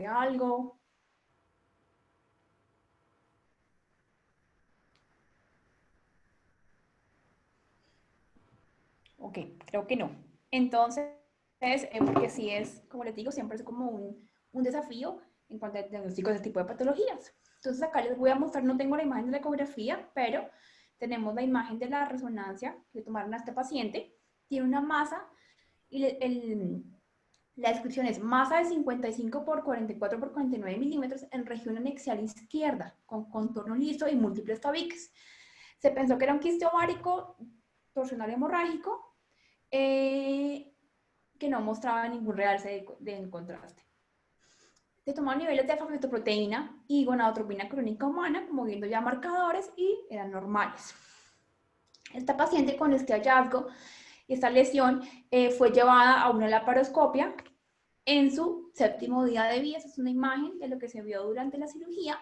algo? Ok, creo que no. Entonces, porque sí es, como les digo, siempre es como un desafío en cuanto al diagnóstico de este tipo de patologías. Entonces, acá les voy a mostrar, no tengo la imagen de la ecografía, pero tenemos la imagen de la resonancia que le tomaron a este paciente. Tiene una masa y la descripción es masa de 55 por 44 por 49 milímetros en región anexial izquierda, con contorno liso y múltiples tabiques. Se pensó que era un quiste ovárico torsional hemorrágico, que no mostraba ningún realce de contraste. Se tomaron niveles de alfa-fetoproteína y gonadotropina crónica humana, como viendo ya marcadores, y eran normales. Esta paciente con este hallazgo y esta lesión fue llevada a una laparoscopia en su séptimo día de vida. Esa es una imagen de lo que se vio durante la cirugía.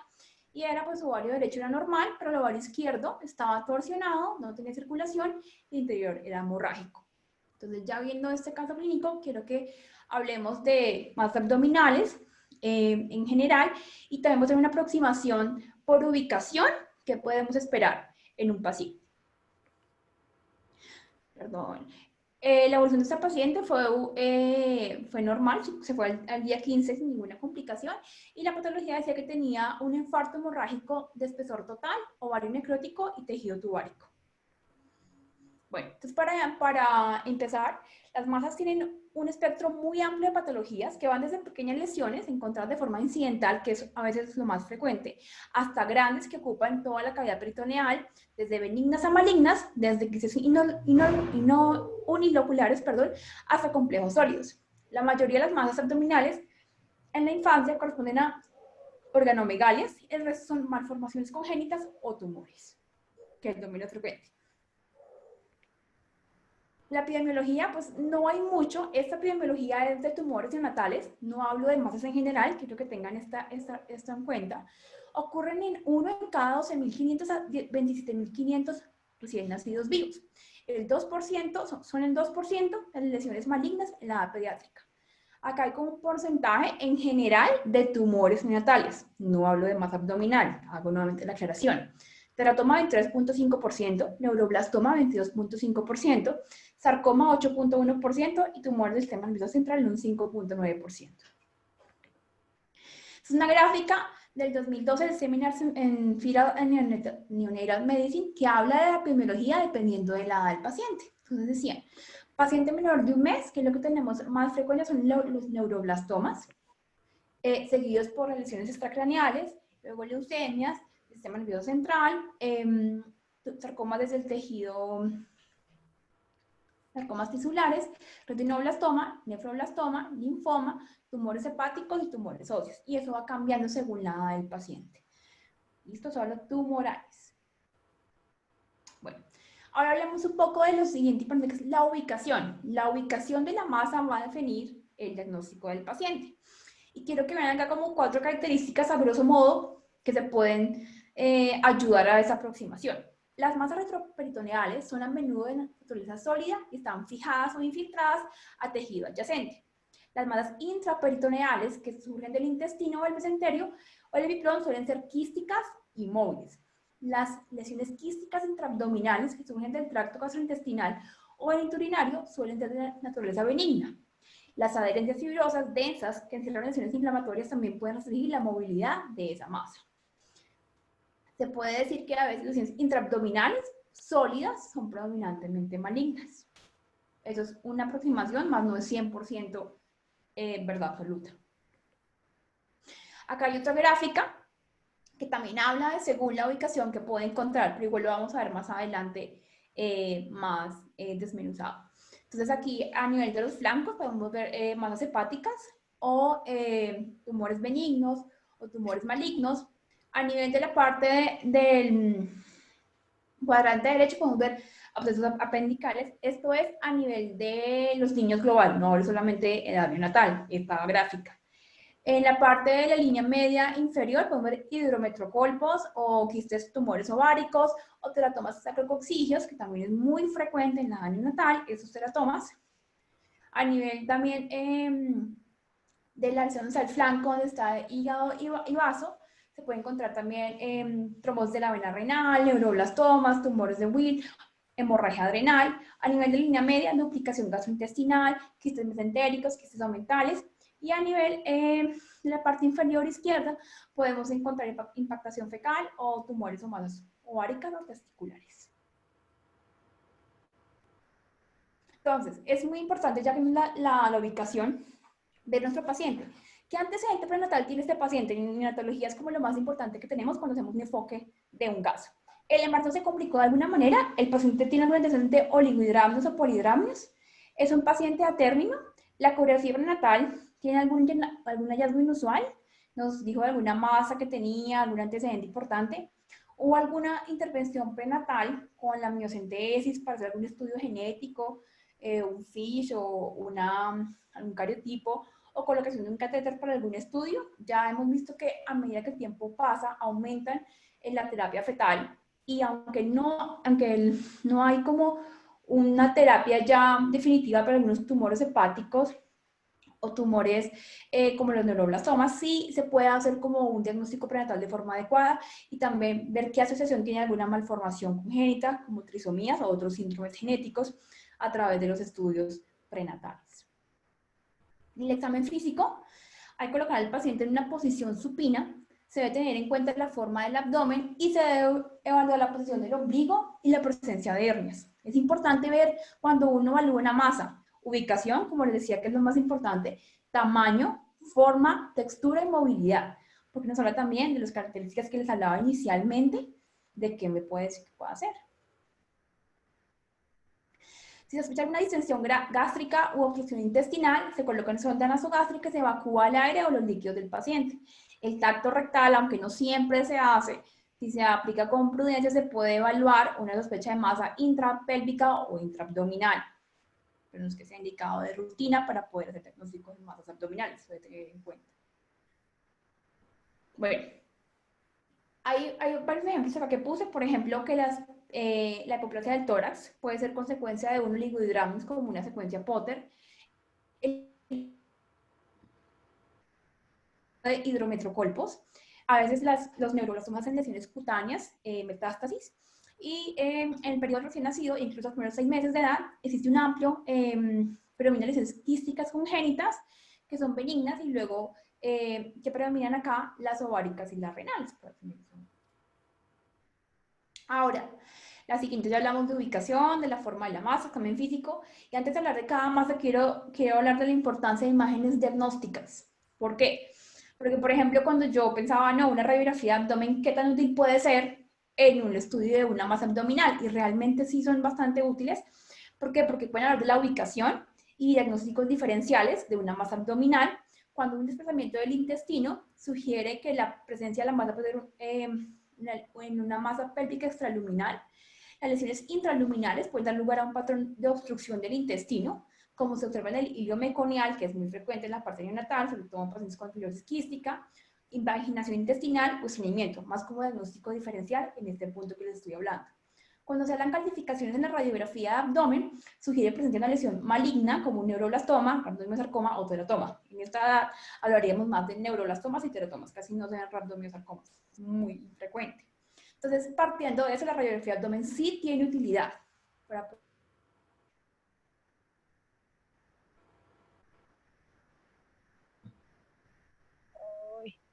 Y era, pues, su ovario derecho era normal, pero el ovario izquierdo estaba torsionado, no tenía circulación, y el interior era hemorrágico. Entonces, ya viendo este caso clínico, quiero que hablemos de masas abdominales en general, y también vamos a hacer una aproximación por ubicación que podemos esperar en un paciente. Perdón. La evolución de esta paciente fue normal, se fue al día 15 sin ninguna complicación, y la patología decía que tenía un infarto hemorrágico de espesor total, ovario necrótico y tejido tubárico. Bueno, entonces para empezar, las masas tienen un espectro muy amplio de patologías que van desde pequeñas lesiones encontradas de forma incidental, que es a veces lo más frecuente, hasta grandes que ocupan toda la cavidad peritoneal, desde benignas a malignas, desde quistes uniloculares, hasta complejos sólidos. La mayoría de las masas abdominales en la infancia corresponden a organomegalias, el resto son malformaciones congénitas o tumores, que es el dominio frecuente. La epidemiología, pues no hay mucho. Esta epidemiología es de tumores neonatales, no hablo de masas en general, quiero que tengan esto en cuenta. Ocurren en 1 en cada 12.500 a 27.500 recién nacidos vivos. El 2% son el 2% de las lesiones malignas en la edad pediátrica. Acá hay como un porcentaje en general de tumores neonatales, no hablo de masa abdominal, hago nuevamente la aclaración. Teratoma 23.5%, neuroblastoma 22.5%, sarcoma 8.1% y tumor del sistema nervioso central un 5.9%. Es una gráfica del 2012 del Seminar en Fetal and Neonatal Medicine que habla de la epidemiología dependiendo de la edad del paciente. Entonces decían, paciente menor de un mes, que es lo que tenemos más frecuente, son los neuroblastomas, seguidos por lesiones extracraneales, luego leucemias, sistema nervioso central, sarcomas desde el tejido, sarcomas tisulares, retinoblastoma, nefroblastoma, linfoma, tumores hepáticos y tumores óseos. Y eso va cambiando según la edad del paciente. ¿Listo? Son los tumorales. Bueno, ahora hablemos un poco de lo siguiente, que es la ubicación. La ubicación de la masa va a definir el diagnóstico del paciente. Y quiero que vean acá como 4 características a grosso modo que se pueden ayudar a esa aproximación. Las masas retroperitoneales son a menudo de naturaleza sólida y están fijadas o infiltradas a tejido adyacente. Las masas intraperitoneales, que surgen del intestino o el mesenterio o el epiplón, suelen ser quísticas y móviles. Las lesiones quísticas intraabdominales, que surgen del tracto gastrointestinal o el urinario, suelen ser de naturaleza benigna. Las adherencias fibrosas densas que encierran lesiones inflamatorias también pueden restringir la movilidad de esa masa. Se puede decir que a veces lesiones intraabdominales sólidas son predominantemente malignas. Eso es una aproximación, más no es 100% verdad absoluta. Acá hay otra gráfica que también habla de según la ubicación que puede encontrar, pero igual lo vamos a ver más adelante más desmenuzado. Entonces aquí a nivel de los flancos podemos ver masas hepáticas o tumores benignos o tumores malignos. A nivel de la parte del cuadrante derecho podemos ver abscesos apendicales. Esto es a nivel de los niños global, no solamente edad neonatal, esta gráfica. En la parte de la línea media inferior podemos ver hidrometrocolpos o quistes tumores ováricos o teratomas sacrocoxigios, que también es muy frecuente en la edad neonatal, esos teratomas. A nivel también de la lesión del flanco, donde está el hígado y vaso, se puede encontrar también trombos de la vena renal, neuroblastomas, tumores de Witt, hemorragia adrenal. A nivel de línea media, duplicación gastrointestinal, quistes mesentéricos, quistes aumentales. Y a nivel de la parte inferior izquierda, podemos encontrar impactación fecal o tumores o masas ováricas o testiculares. Entonces, es muy importante, ya que la ubicación de nuestro paciente. ¿Qué antecedente prenatal tiene este paciente? En neonatología es como lo más importante que tenemos cuando hacemos un enfoque de un caso. ¿El embarazo se complicó de alguna manera? ¿El paciente tiene algún antecedente oligohidramnios o polihidramnios? ¿Es un paciente a término? ¿La ecografía prenatal tiene algún hallazgo inusual? ¿Nos dijo de alguna masa que tenía, algún antecedente importante? ¿O alguna intervención prenatal con la miocentesis para hacer algún estudio genético, un FISH o algún cariotipo, o colocación de un catéter para algún estudio? Ya hemos visto que a medida que el tiempo pasa, aumentan en la terapia fetal, y aunque no hay como una terapia ya definitiva para algunos tumores hepáticos o tumores como los neuroblastomas, sí se puede hacer como un diagnóstico prenatal de forma adecuada y también ver qué asociación tiene alguna malformación congénita, como trisomías o otros síndromes genéticos, a través de los estudios prenatales. En el examen físico, hay que colocar al paciente en una posición supina, se debe tener en cuenta la forma del abdomen y se debe evaluar la posición del ombligo y la presencia de hernias. Es importante ver cuando uno evalúa una masa, ubicación, como les decía que es lo más importante, tamaño, forma, textura y movilidad, porque nos habla también de las características que les hablaba inicialmente de qué me puede decir que puede hacer. Si se sospecha una distensión gástrica u obstrucción intestinal, se coloca en sonda nasogástrica y se evacúa el aire o los líquidos del paciente. El tacto rectal, aunque no siempre se hace, si se aplica con prudencia, se puede evaluar una sospecha de masa intrapélvica o intraabdominal, pero no es que sea indicado de rutina para poder hacer diagnósticos de masas abdominales, se debe tener en cuenta. Bueno, hay varios ejemplos acá que puse, por ejemplo, que la hipoplasia del tórax puede ser consecuencia de un oligohidramnios como una secuencia Potter, de hidrometrocolpos. A veces los neuroblastomas en lesiones cutáneas, metástasis, y en el periodo recién nacido, incluso a los primeros 6 meses de edad, existe un amplio predominio de lesiones quísticas congénitas que son benignas, y luego que predominan acá las ováricas y las renales. Ahora, la siguiente, ya hablamos de ubicación, de la forma de la masa, también físico, y antes de hablar de cada masa quiero hablar de la importancia de imágenes diagnósticas. ¿Por qué? Porque, por ejemplo, cuando yo pensaba, no, una radiografía de abdomen, ¿qué tan útil puede ser en un estudio de una masa abdominal? Y realmente sí son bastante útiles. ¿Por qué? Porque pueden hablar de la ubicación y diagnósticos diferenciales de una masa abdominal, cuando un desplazamiento del intestino sugiere que la presencia de la masa puede ser en una masa pélvica extraluminal. Las lesiones intraluminales pueden dar lugar a un patrón de obstrucción del intestino, como se observa en el hilo meconial, que es muy frecuente en la parte neonatal, sobre todo en pacientes con fibrosis quística, invaginación intestinal o estreñimiento, más como diagnóstico diferencial en este punto que les estoy hablando. Cuando se dan calcificaciones en la radiografía de abdomen, sugiere presencia de una lesión maligna como un neuroblastoma, rabdomiosarcoma o teratoma. En esta edad hablaríamos más de neuroblastomas y teratomas, casi no se dan rabdomiosarcomas, es muy frecuente. Entonces, partiendo de eso, la radiografía de abdomen sí tiene utilidad para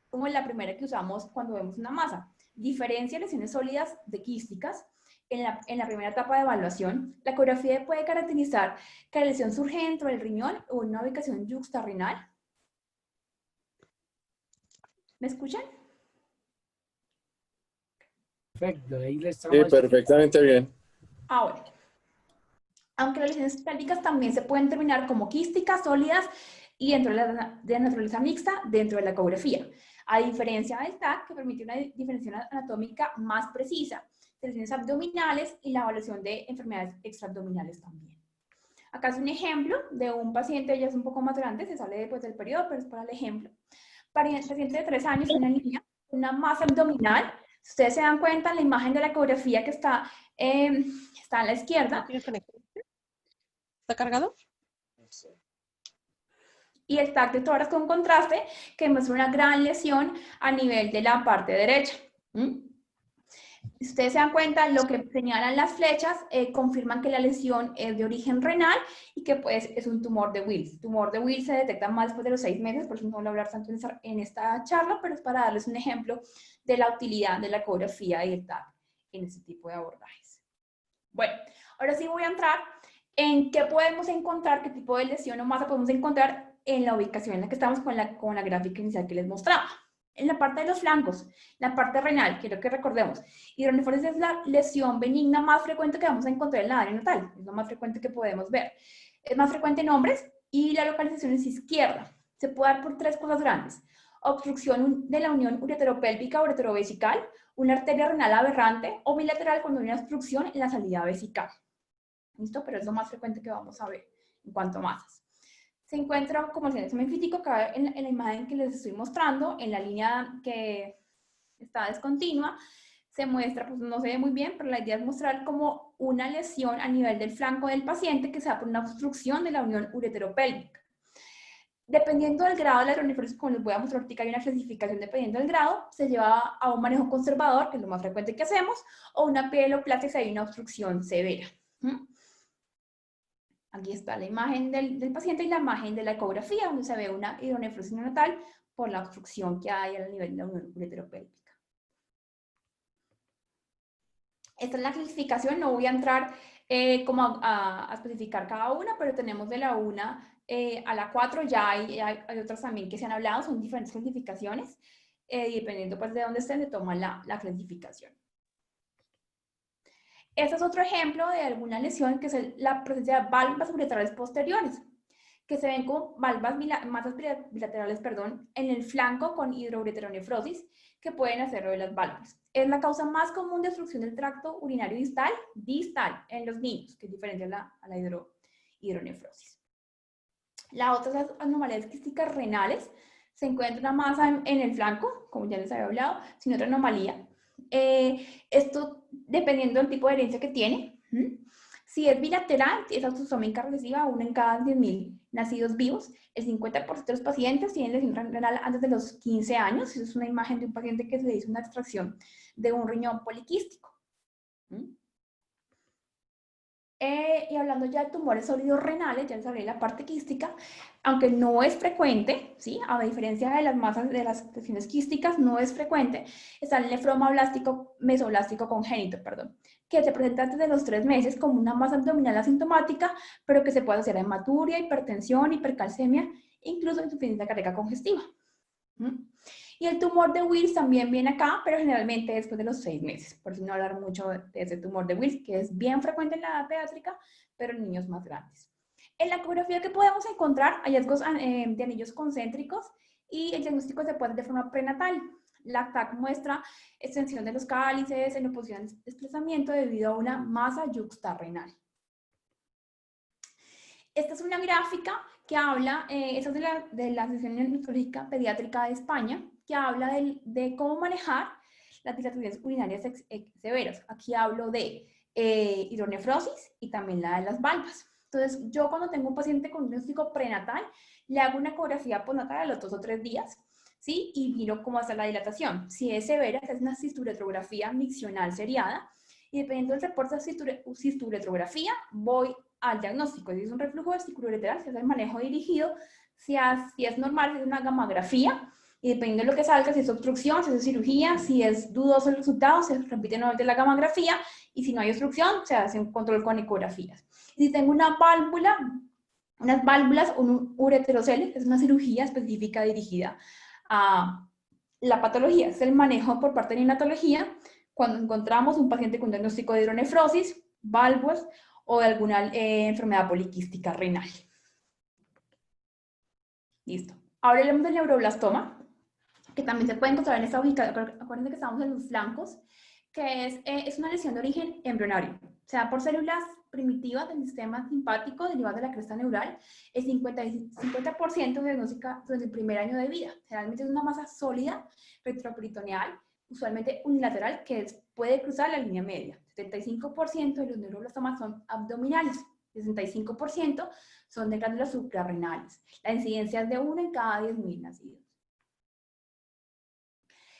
como la primera que usamos cuando vemos una masa. Diferencia lesiones sólidas de quísticas. En la primera etapa de evaluación, la ecografía puede caracterizar que la lesión surge dentro del riñón o en una ubicación yuxtarrenal. ¿Me escuchan? Perfecto, ahí le Sí, estamos... perfectamente bien. Ahora, aunque las lesiones pélvicas también se pueden determinar como quísticas sólidas y dentro de naturaleza mixta dentro de la ecografía, a diferencia del TAC, que permite una diferenciación anatómica más precisa de lesiones abdominales y la evaluación de enfermedades extraabdominales también. Acá es un ejemplo de un paciente, ya es un poco más grande, se sale después del periodo, pero es para el ejemplo. Paciente de 3 años, una niña, una masa abdominal. Si ustedes se dan cuenta, la imagen de la ecografía que está a la izquierda. ¿Tienes conexión? ¿Está cargado? Y el TAC de tórax con contraste, que muestra una gran lesión a nivel de la parte derecha. Si ustedes se dan cuenta, lo que señalan las flechas confirman que la lesión es de origen renal y que pues es un tumor de Wills. El tumor de Wills se detecta más después de los 6 meses, por eso no voy a hablar tanto en esta charla, pero es para darles un ejemplo de la utilidad de la ecografía y el TAC en este tipo de abordajes. Bueno, ahora sí voy a entrar en qué podemos encontrar, qué tipo de lesión o masa podemos encontrar en la ubicación en la que estamos con la gráfica inicial que les mostraba. En la parte de los flancos, la parte renal, quiero que recordemos, hidronefrosis es la lesión benigna más frecuente que vamos a encontrar en la área natal, es lo más frecuente que podemos ver. Es más frecuente en hombres y la localización es izquierda. Se puede dar por 3 cosas grandes: obstrucción de la unión ureteropélvica o ureterovesical, una arteria renal aberrante o bilateral cuando hay una obstrucción en la salida vesical. ¿Listo? Pero es lo más frecuente que vamos a ver en cuanto a masas. Se encuentra como el examen físico acá en la imagen que les estoy mostrando, en la línea que está descontinua, se muestra, pues no se ve muy bien, pero la idea es mostrar como una lesión a nivel del flanco del paciente que se da por una obstrucción de la unión ureteropélvica. Dependiendo del grado de la hidronefrosis, como les voy a mostrar ahorita, hay una clasificación dependiendo del grado, se lleva a un manejo conservador, que es lo más frecuente que hacemos, o una pieloplastia si hay una obstrucción severa. Aquí está la imagen del paciente y la imagen de la ecografía, donde se ve una hidronefrosis neonatal por la obstrucción que hay a nivel de la unión ureteropélvica. Esta es la clasificación, no voy a entrar como a especificar cada una, pero tenemos de la 1 a la 4, ya hay otras también que se han hablado, son diferentes clasificaciones, y dependiendo pues de dónde estén, se toma la clasificación. Este es otro ejemplo de alguna lesión que es la presencia de válvulas ureterales posteriores, que se ven como masas bilaterales, en el flanco con hidroureteronefrosis, que pueden hacerlo de las válvulas. Es la causa más común de obstrucción del tracto urinario distal en los niños, que es diferente a la hidronefrosis. La otra es las anomalías quísticas renales. Se encuentra una masa en el flanco, como ya les había hablado, sin otra anomalía. Esto dependiendo del tipo de herencia que tiene. Si es bilateral, es autosómica recesiva, 1 en cada 10.000 nacidos vivos. El 50% de los pacientes tienen lesión renal antes de los 15 años. Esa es una imagen de un paciente que se le hizo una extracción de un riñón poliquístico. Y hablando ya de tumores sólidos renales, ya les hablé de la parte quística, aunque no es frecuente, ¿sí? A diferencia de las masas de las lesiones quísticas, no es frecuente, está el nefroma mesoblástico congénito, que se presenta antes de los 3 meses como una masa abdominal asintomática, pero que se puede hacer hematuria, hipertensión, hipercalcemia, incluso insuficiencia cardíaca congestiva. Y el tumor de Wills también viene acá, pero generalmente después de los 6 meses, por si no hablar mucho de ese tumor de Wills, que es bien frecuente en la edad pediátrica, pero en niños más grandes. En la ecografía que podemos encontrar hallazgos de anillos concéntricos y el diagnóstico se puede hacer de forma prenatal. La TAC muestra extensión de los cálices en oposición de desplazamiento debido a una masa yuxtarrenal. Esta es una gráfica que habla, esta es de la Asociación Neurológica Pediátrica de España, que habla de cómo manejar las dilataciones urinarias severas. Aquí hablo de hidronefrosis y también la de las valvas. Entonces, yo cuando tengo un paciente con un diagnóstico prenatal, le hago una ecografía postnatal a los 2 o 3 días, ¿sí? Y miro cómo está la dilatación. Si es severa, es una cisturetrografía miccional seriada, y dependiendo del reporte de cisturetrografía, voy al diagnóstico. Si es un reflujo vesículo-ureteral, si es el manejo dirigido, si es normal, si es una gamografía, y dependiendo de lo que salga, si es obstrucción, si es cirugía, si es dudoso el resultado, se repite nuevamente la gamografía, y si no hay obstrucción, se hace un control con ecografías. Y si tengo una válvula, unas válvulas o un ureterocele, es una cirugía específica dirigida a la patología, es el manejo por parte de neonatología, cuando encontramos un paciente con diagnóstico de hidronefrosis, válvulas o de alguna enfermedad poliquística renal. Listo. Ahora hablemos del neuroblastoma, que también se puede encontrar en esta ubicación. Acuérdense que estamos en los flancos, que es una lesión de origen embrionario. Se da por células primitivas del sistema simpático derivadas de la cresta neural. El 50% se diagnostica durante el primer año de vida. Generalmente es una masa sólida, retroperitoneal, usualmente unilateral, que puede cruzar la línea media. 75% de los neuroblastomas son abdominales, 65% son de glándulas suprarrenales. La incidencia es de 1 en cada 10.000 nacidos.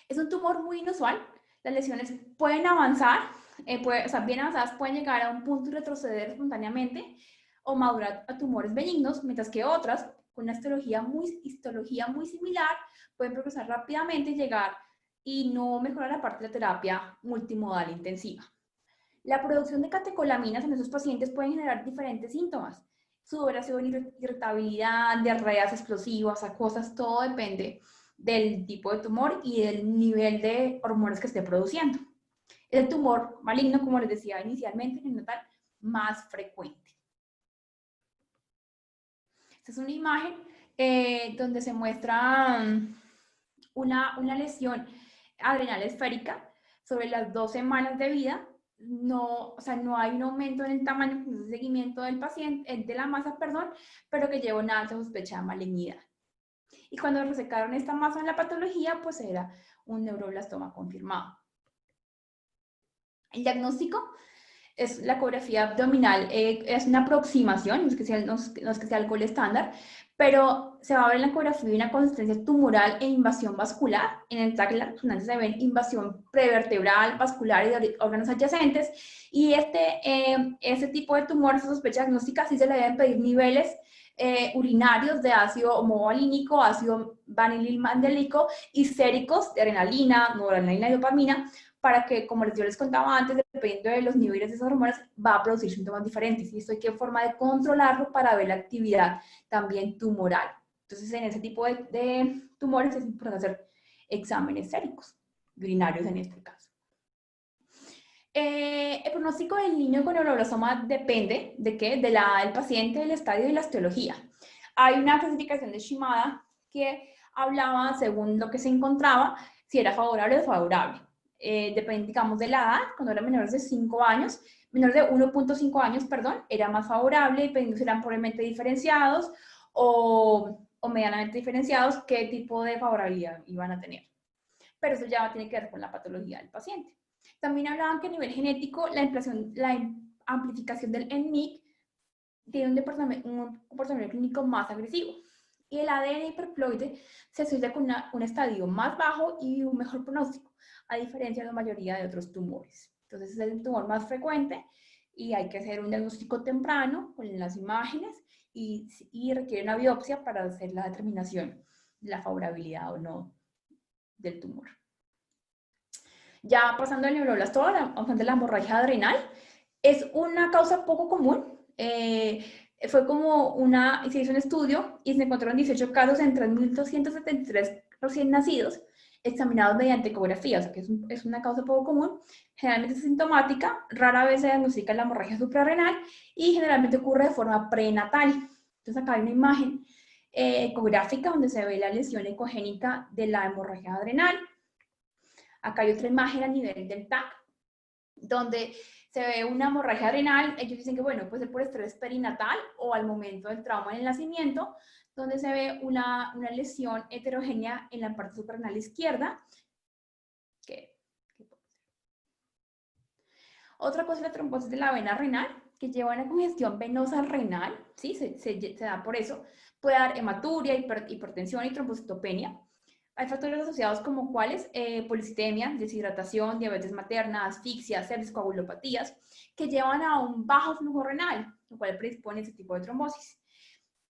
Es un tumor muy inusual. Las lesiones pueden avanzar, bien avanzadas pueden llegar a un punto y retroceder espontáneamente o madurar a tumores benignos, mientras que otras, con una histología muy similar, pueden progresar rápidamente y llegar y no mejorar la parte de la terapia multimodal intensiva. La producción de catecolaminas en esos pacientes puede generar diferentes síntomas: sudoración, irritabilidad, diarreas explosivas, acuosas, todo depende del tipo de tumor y del nivel de hormonas que esté produciendo. Es el tumor maligno, como les decía inicialmente, neonatal más frecuente. Esta es una imagen donde se muestra una lesión adrenal esférica sobre las 2 semanas de vida. No hay un aumento en el tamaño, de seguimiento del paciente, de la masa, perdón, pero que lleva una alta sospecha de malignidad. Y cuando resecaron esta masa en la patología, pues era un neuroblastoma confirmado. El diagnóstico es la ecografía abdominal, es una aproximación, no es que sea el gol estándar, pero se va a ver en la ecografía una consistencia tumoral e invasión vascular. En el TAC la resonancia se ve invasión prevertebral, vascular y de órganos adyacentes. Y este tipo de tumores, esa sospecha diagnóstica, sí se le deben pedir niveles urinarios de ácido homovalínico, ácido vanililmandélico y séricos de adrenalina, noradrenalina y dopamina, para que, como yo les contaba antes, dependiendo de los niveles de esas hormonas, va a producir síntomas diferentes. Y esto hay que forma de controlarlo para ver la actividad también tumoral. Entonces, en ese tipo de tumores es importante hacer exámenes séricos, urinarios en este caso. El pronóstico del niño con neuroblastoma depende de qué, del paciente, del estadio y la etiología. Hay una clasificación de Shimada que hablaba, según lo que se encontraba, si era favorable o desfavorable. Depende, digamos, de la edad. Cuando eran menores de 5 años, menores de 1.5 años, perdón, era más favorable, dependiendo si eran probablemente diferenciados o medianamente diferenciados, qué tipo de favorabilidad iban a tener. Pero eso ya tiene que ver con la patología del paciente. También hablaban que a nivel genético, la amplificación del NMIC tiene un comportamiento clínico más agresivo. Y el ADN hiperploide se asocia con un estadio más bajo y un mejor pronóstico, a diferencia de la mayoría de otros tumores. Entonces es el tumor más frecuente y hay que hacer un diagnóstico temprano con las imágenes y requiere una biopsia para hacer la determinación de la favorabilidad o no del tumor. Ya pasando al neuroblastoma, de la hemorragia adrenal, es una causa poco común. Fue como se hizo un estudio y se encontraron 18 casos en 3.273 recién nacidos examinados mediante ecografía, o sea que es una causa poco común, generalmente es sintomática, rara vez se diagnostica la hemorragia suprarrenal y generalmente ocurre de forma prenatal. Entonces acá hay una imagen ecográfica donde se ve la lesión ecogénica de la hemorragia adrenal. Acá hay otra imagen a nivel del TAC, donde se ve una hemorragia adrenal. Ellos dicen que, bueno, puede ser por estrés perinatal o al momento del trauma en el nacimiento, donde se ve una lesión heterogénea en la parte suprarrenal izquierda. Otra cosa es la trombosis de la vena renal, que lleva a una congestión venosa renal, ¿sí? Se da por eso. Puede dar hematuria, hipertensión y trombocitopenia. Hay factores asociados como cuáles, policitemia, deshidratación, diabetes materna, asfixia, sepsis, coagulopatías, que llevan a un bajo flujo renal, lo cual predispone a ese tipo de trombosis.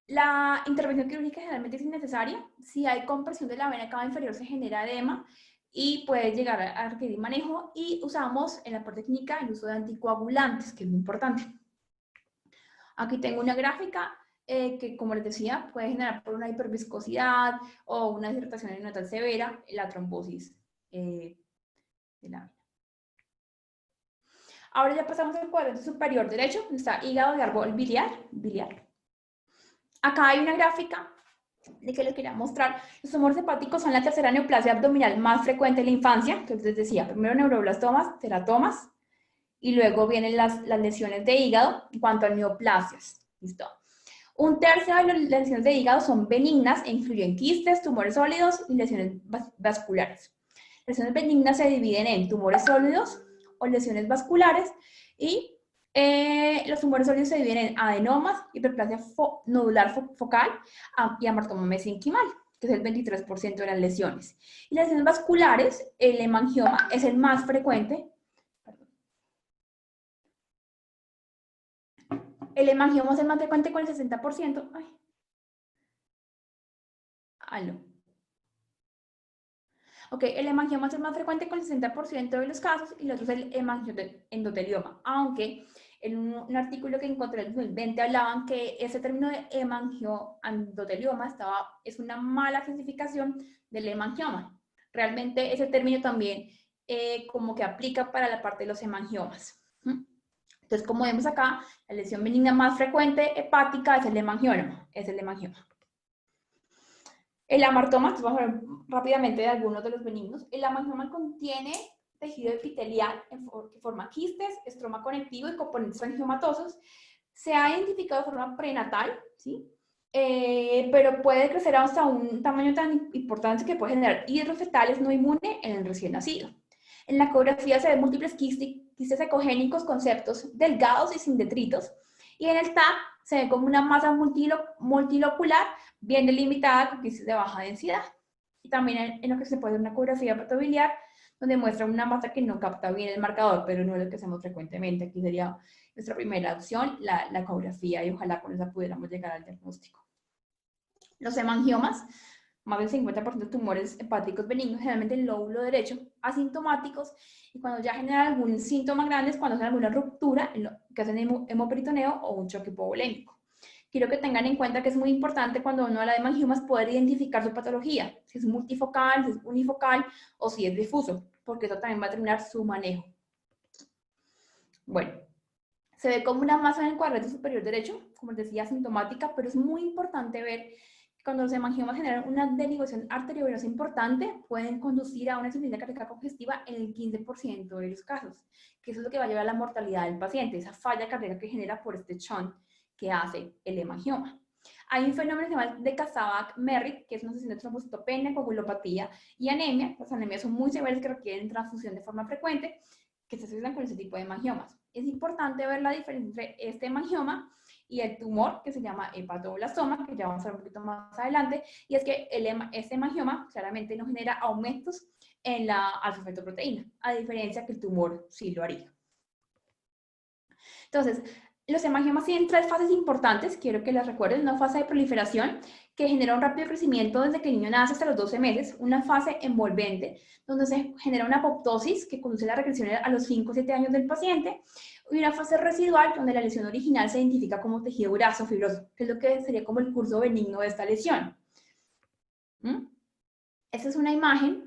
La intervención quirúrgica generalmente es innecesaria. Si hay compresión de la vena cava inferior, se genera edema y puede llegar a requerir manejo, y usamos en la parte clínica el uso de anticoagulantes, que es muy importante. Aquí tengo una gráfica que, como les decía, puede generar por una hiperviscosidad o una deshidratación neonatal severa la trombosis de la vena. Ahora ya pasamos al cuadrante superior derecho, donde está hígado y árbol biliar. Acá hay una gráfica de que les quería mostrar. Los tumores hepáticos son la tercera neoplasia abdominal más frecuente en la infancia. Entonces les decía, primero neuroblastomas, teratomas, y luego vienen las lesiones de hígado en cuanto a neoplasias. ¿Listo? Un tercio de las lesiones de hígado son benignas e incluyen quistes, tumores sólidos y lesiones vasculares. Lesiones benignas se dividen en tumores sólidos o lesiones vasculares, y Los tumores sólidos se dividen en adenomas, hiperplasia nodular focal y amartoma mesenquimal, que es el 23% de las lesiones. Y las lesiones vasculares, el hemangioma es el más frecuente. El hemangioma es el más frecuente con el 60%. Ay. Aló. Ok, el hemangioma es el más frecuente con el 60% de los casos y el otro es el hemangiendotelioma, aunque en un artículo que encontré en el 2020 hablaban que ese término de hemangioendotelioma es una mala clasificación del hemangioma. Realmente ese término también como que aplica para la parte de los hemangiomas. Entonces, como vemos acá, la lesión benigna más frecuente hepática es el hemangioma. El amartoma, entonces vamos a ver rápidamente de algunos de los benignos. El hemangioma contiene tejido epitelial que forma quistes, estroma conectivo y componentes angiomatosos. Se ha identificado de forma prenatal, ¿sí? Pero puede crecer hasta un tamaño tan importante que puede generar hidrofetales no inmunes en el recién nacido. En la ecografía se ven múltiples quistes ecogénicos con septos delgados y sin detritos. Y en el TAC se ve como una masa multilocular bien delimitada con quistes de baja densidad. Y también en lo que se puede ver una ecografía hepatobiliar, donde muestra una masa que no capta bien el marcador, pero no es lo que hacemos frecuentemente. Aquí sería nuestra primera opción, la ecografía, y ojalá con esa pudiéramos llegar al diagnóstico. Los hemangiomas, más del 50% de tumores hepáticos benignos, generalmente en el lóbulo derecho, asintomáticos, y cuando ya generan algún síntoma grande es cuando hacen alguna ruptura, que hacen hemoperitoneo o un choque hipovolémico. Quiero que tengan en cuenta que es muy importante cuando uno habla de hemangiomas poder identificar su patología, si es multifocal, si es unifocal o si es difuso, porque eso también va a determinar su manejo. Bueno, se ve como una masa en el cuadrante superior derecho, como les decía, asintomática, pero es muy importante ver que cuando los hemangiomas generan una derivación arteriovenosa importante, pueden conducir a una insuficiencia cardíaca congestiva en el 15% de los casos, que eso es lo que va a llevar a la mortalidad del paciente, esa falla cardíaca que genera por este shunt que hace el hemangioma. Hay un fenómeno que se llama de Kasabach-Merritt, que es una asociación de trombocitopenia, coagulopatía y anemia. Las anemias son muy severas que requieren transfusión de forma frecuente, que se asocian con ese tipo de hemangiomas. Es importante ver la diferencia entre este hemangioma y el tumor que se llama hepatoblastoma, que ya vamos a ver un poquito más adelante, y es que este hemangioma claramente no genera aumentos en la alfa-fetoproteína, a diferencia que el tumor sí lo haría. Entonces, los hemangiomas tienen 3 fases importantes, quiero que las recuerden. Una fase de proliferación que genera un rápido crecimiento desde que el niño nace hasta los 12 meses, una fase envolvente donde se genera una apoptosis que conduce a la regresión a los 5 o 7 años del paciente, y una fase residual donde la lesión original se identifica como tejido graso fibroso, que es lo que sería como el curso benigno de esta lesión. Esta es una imagen,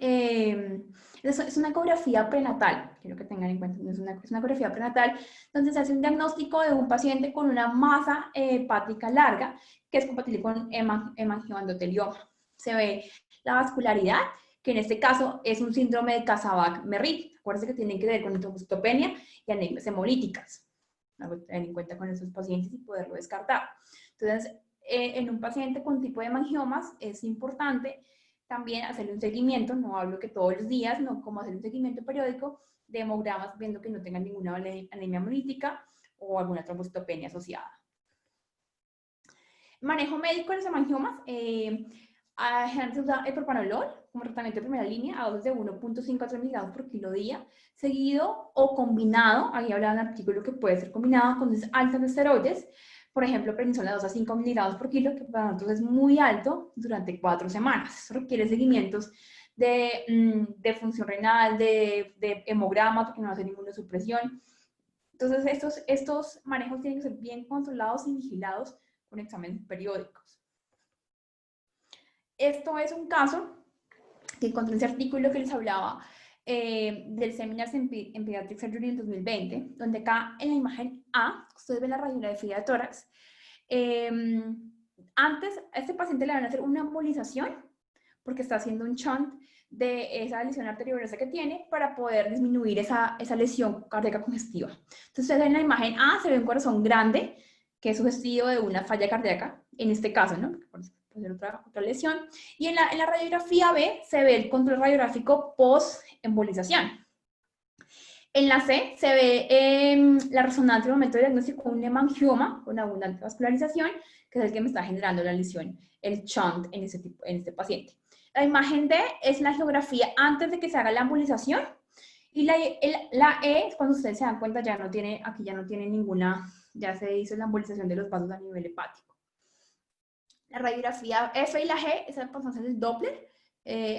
es una ecografía prenatal, quiero que tengan en cuenta, es una ecografía prenatal donde se hace un diagnóstico de un paciente con una masa hepática larga que es compatible con hemangioendotelioma. Se ve la vascularidad, que en este caso es un síndrome de Kasabach-Merritt. Acuérdense que tienen que ver con trombocitopenia y anemias hemolíticas. Hay que tener en cuenta con esos pacientes y poderlo descartar. Entonces, en un paciente con tipo de hemangiomas es importante también hacerle un seguimiento, no hablo que todos los días, no, como hacer un seguimiento periódico de hemogramas viendo que no tengan ninguna anemia hemolítica o alguna trombocitopenia asociada. Manejo médico de los hemangiomas, generalmente se usa el propanolol como tratamiento de primera línea a dosis de 1.5 a 3 miligramos por kilo día, seguido o combinado, ahí hablaba en el artículo que puede ser combinado con dosis altas de esteroides, por ejemplo, prednisona 2 a 5 miligramos por kilo, que para nosotros es muy alto, durante 4 semanas. Eso requiere seguimientos de función renal, de hemograma, porque no hace ninguna supresión. Entonces, estos manejos tienen que ser bien controlados y vigilados con exámenes periódicos. Esto es un caso que encontré en ese artículo que les hablaba del Seminars en Pediatric Surgery en 2020, donde acá en la imagen A, ustedes ven la radiografía de tórax. Antes a este paciente le van a hacer una embolización porque está haciendo un shunt de esa lesión arteriovenosa que tiene para poder disminuir esa lesión cardíaca congestiva. Entonces en la imagen A se ve un corazón grande que es sugestivo de una falla cardíaca, en este caso, ¿no? Puede ser otra lesión. Y en la radiografía B se ve el control radiográfico post-embolización. En la C se ve la resonancia en el momento de diagnóstico de un hemangioma con abundante vascularización, que es el que me está generando la lesión, el shunt en este paciente. La imagen D es la geografía antes de que se haga la embolización, y la E es cuando ustedes se dan cuenta, aquí ya no tiene ninguna, ya se hizo la embolización de los vasos a nivel hepático. La radiografía F y la G es la pasación del Doppler,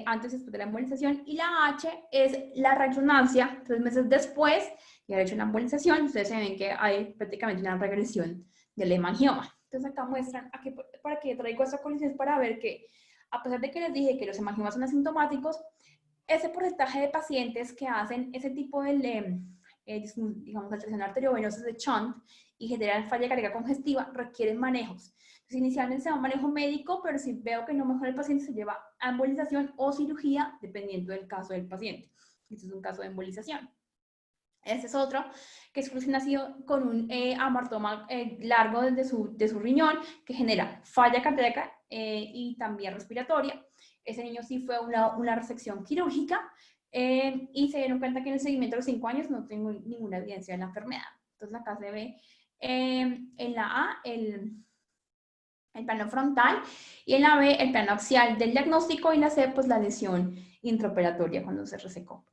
antes y después de la embolización, y la H es la resonancia 3 meses después de haber hecho la embolización. Ustedes se ven que hay prácticamente una regresión del hemangioma. Entonces acá muestran, aquí, para que traigo esta colisión, para ver que, a pesar de que les dije que los hemangiomas son asintomáticos, ese porcentaje de pacientes que hacen ese tipo de, digamos, alteración arteriovenosa de shunt y generan falla cardíaca congestiva, requieren manejos. Entonces, inicialmente se da un manejo médico, pero si veo que no mejora el paciente, se lleva a embolización o cirugía, dependiendo del caso del paciente. Este es un caso de embolización. Este es otro, que es un nacido con un amartoma largo de su riñón, que genera falla cardíaca y también respiratoria. Ese niño sí fue una resección quirúrgica y se dieron cuenta que en el seguimiento de los 5 años no tengo ninguna evidencia de la enfermedad. Entonces acá se ve en la A el plano frontal, y en la B el plano axial del diagnóstico, y en la C pues la lesión intraoperatoria cuando se resecó.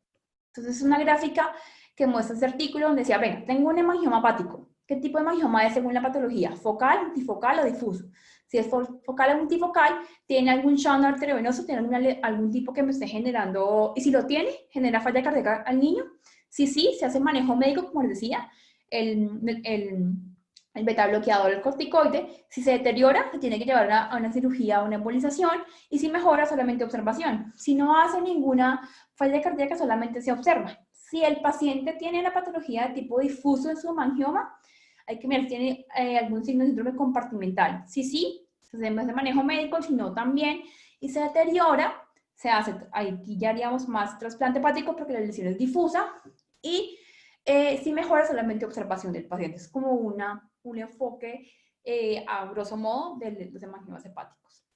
Entonces es una gráfica que muestra este artículo donde decía, venga, tengo un hemangioma hepático. ¿Qué tipo de hemangioma es según la patología? ¿Focal, multifocal o difuso? Si es focal o multifocal, ¿tiene algún shunt arteriovenoso? ¿Tiene algún tipo que me esté generando? Y si lo tiene, ¿genera falla cardíaca al niño? Si sí, se hace manejo médico, como les decía, el beta bloqueador, el corticoide. Si se deteriora, se tiene que llevar a una cirugía o una embolización, y si mejora, solamente observación. Si no hace ninguna falla cardíaca, solamente se observa. Si el paciente tiene la patología de tipo difuso en su hemangioma, hay que ver si tiene algún signo de síndrome compartimental. Si sí, se hace manejo médico, si no también, y se deteriora, se hace, aquí ya haríamos más trasplante hepático porque la lesión es difusa, y si mejora, solamente observación del paciente. Es como un enfoque a grosso modo de los hemangiomas hepáticos.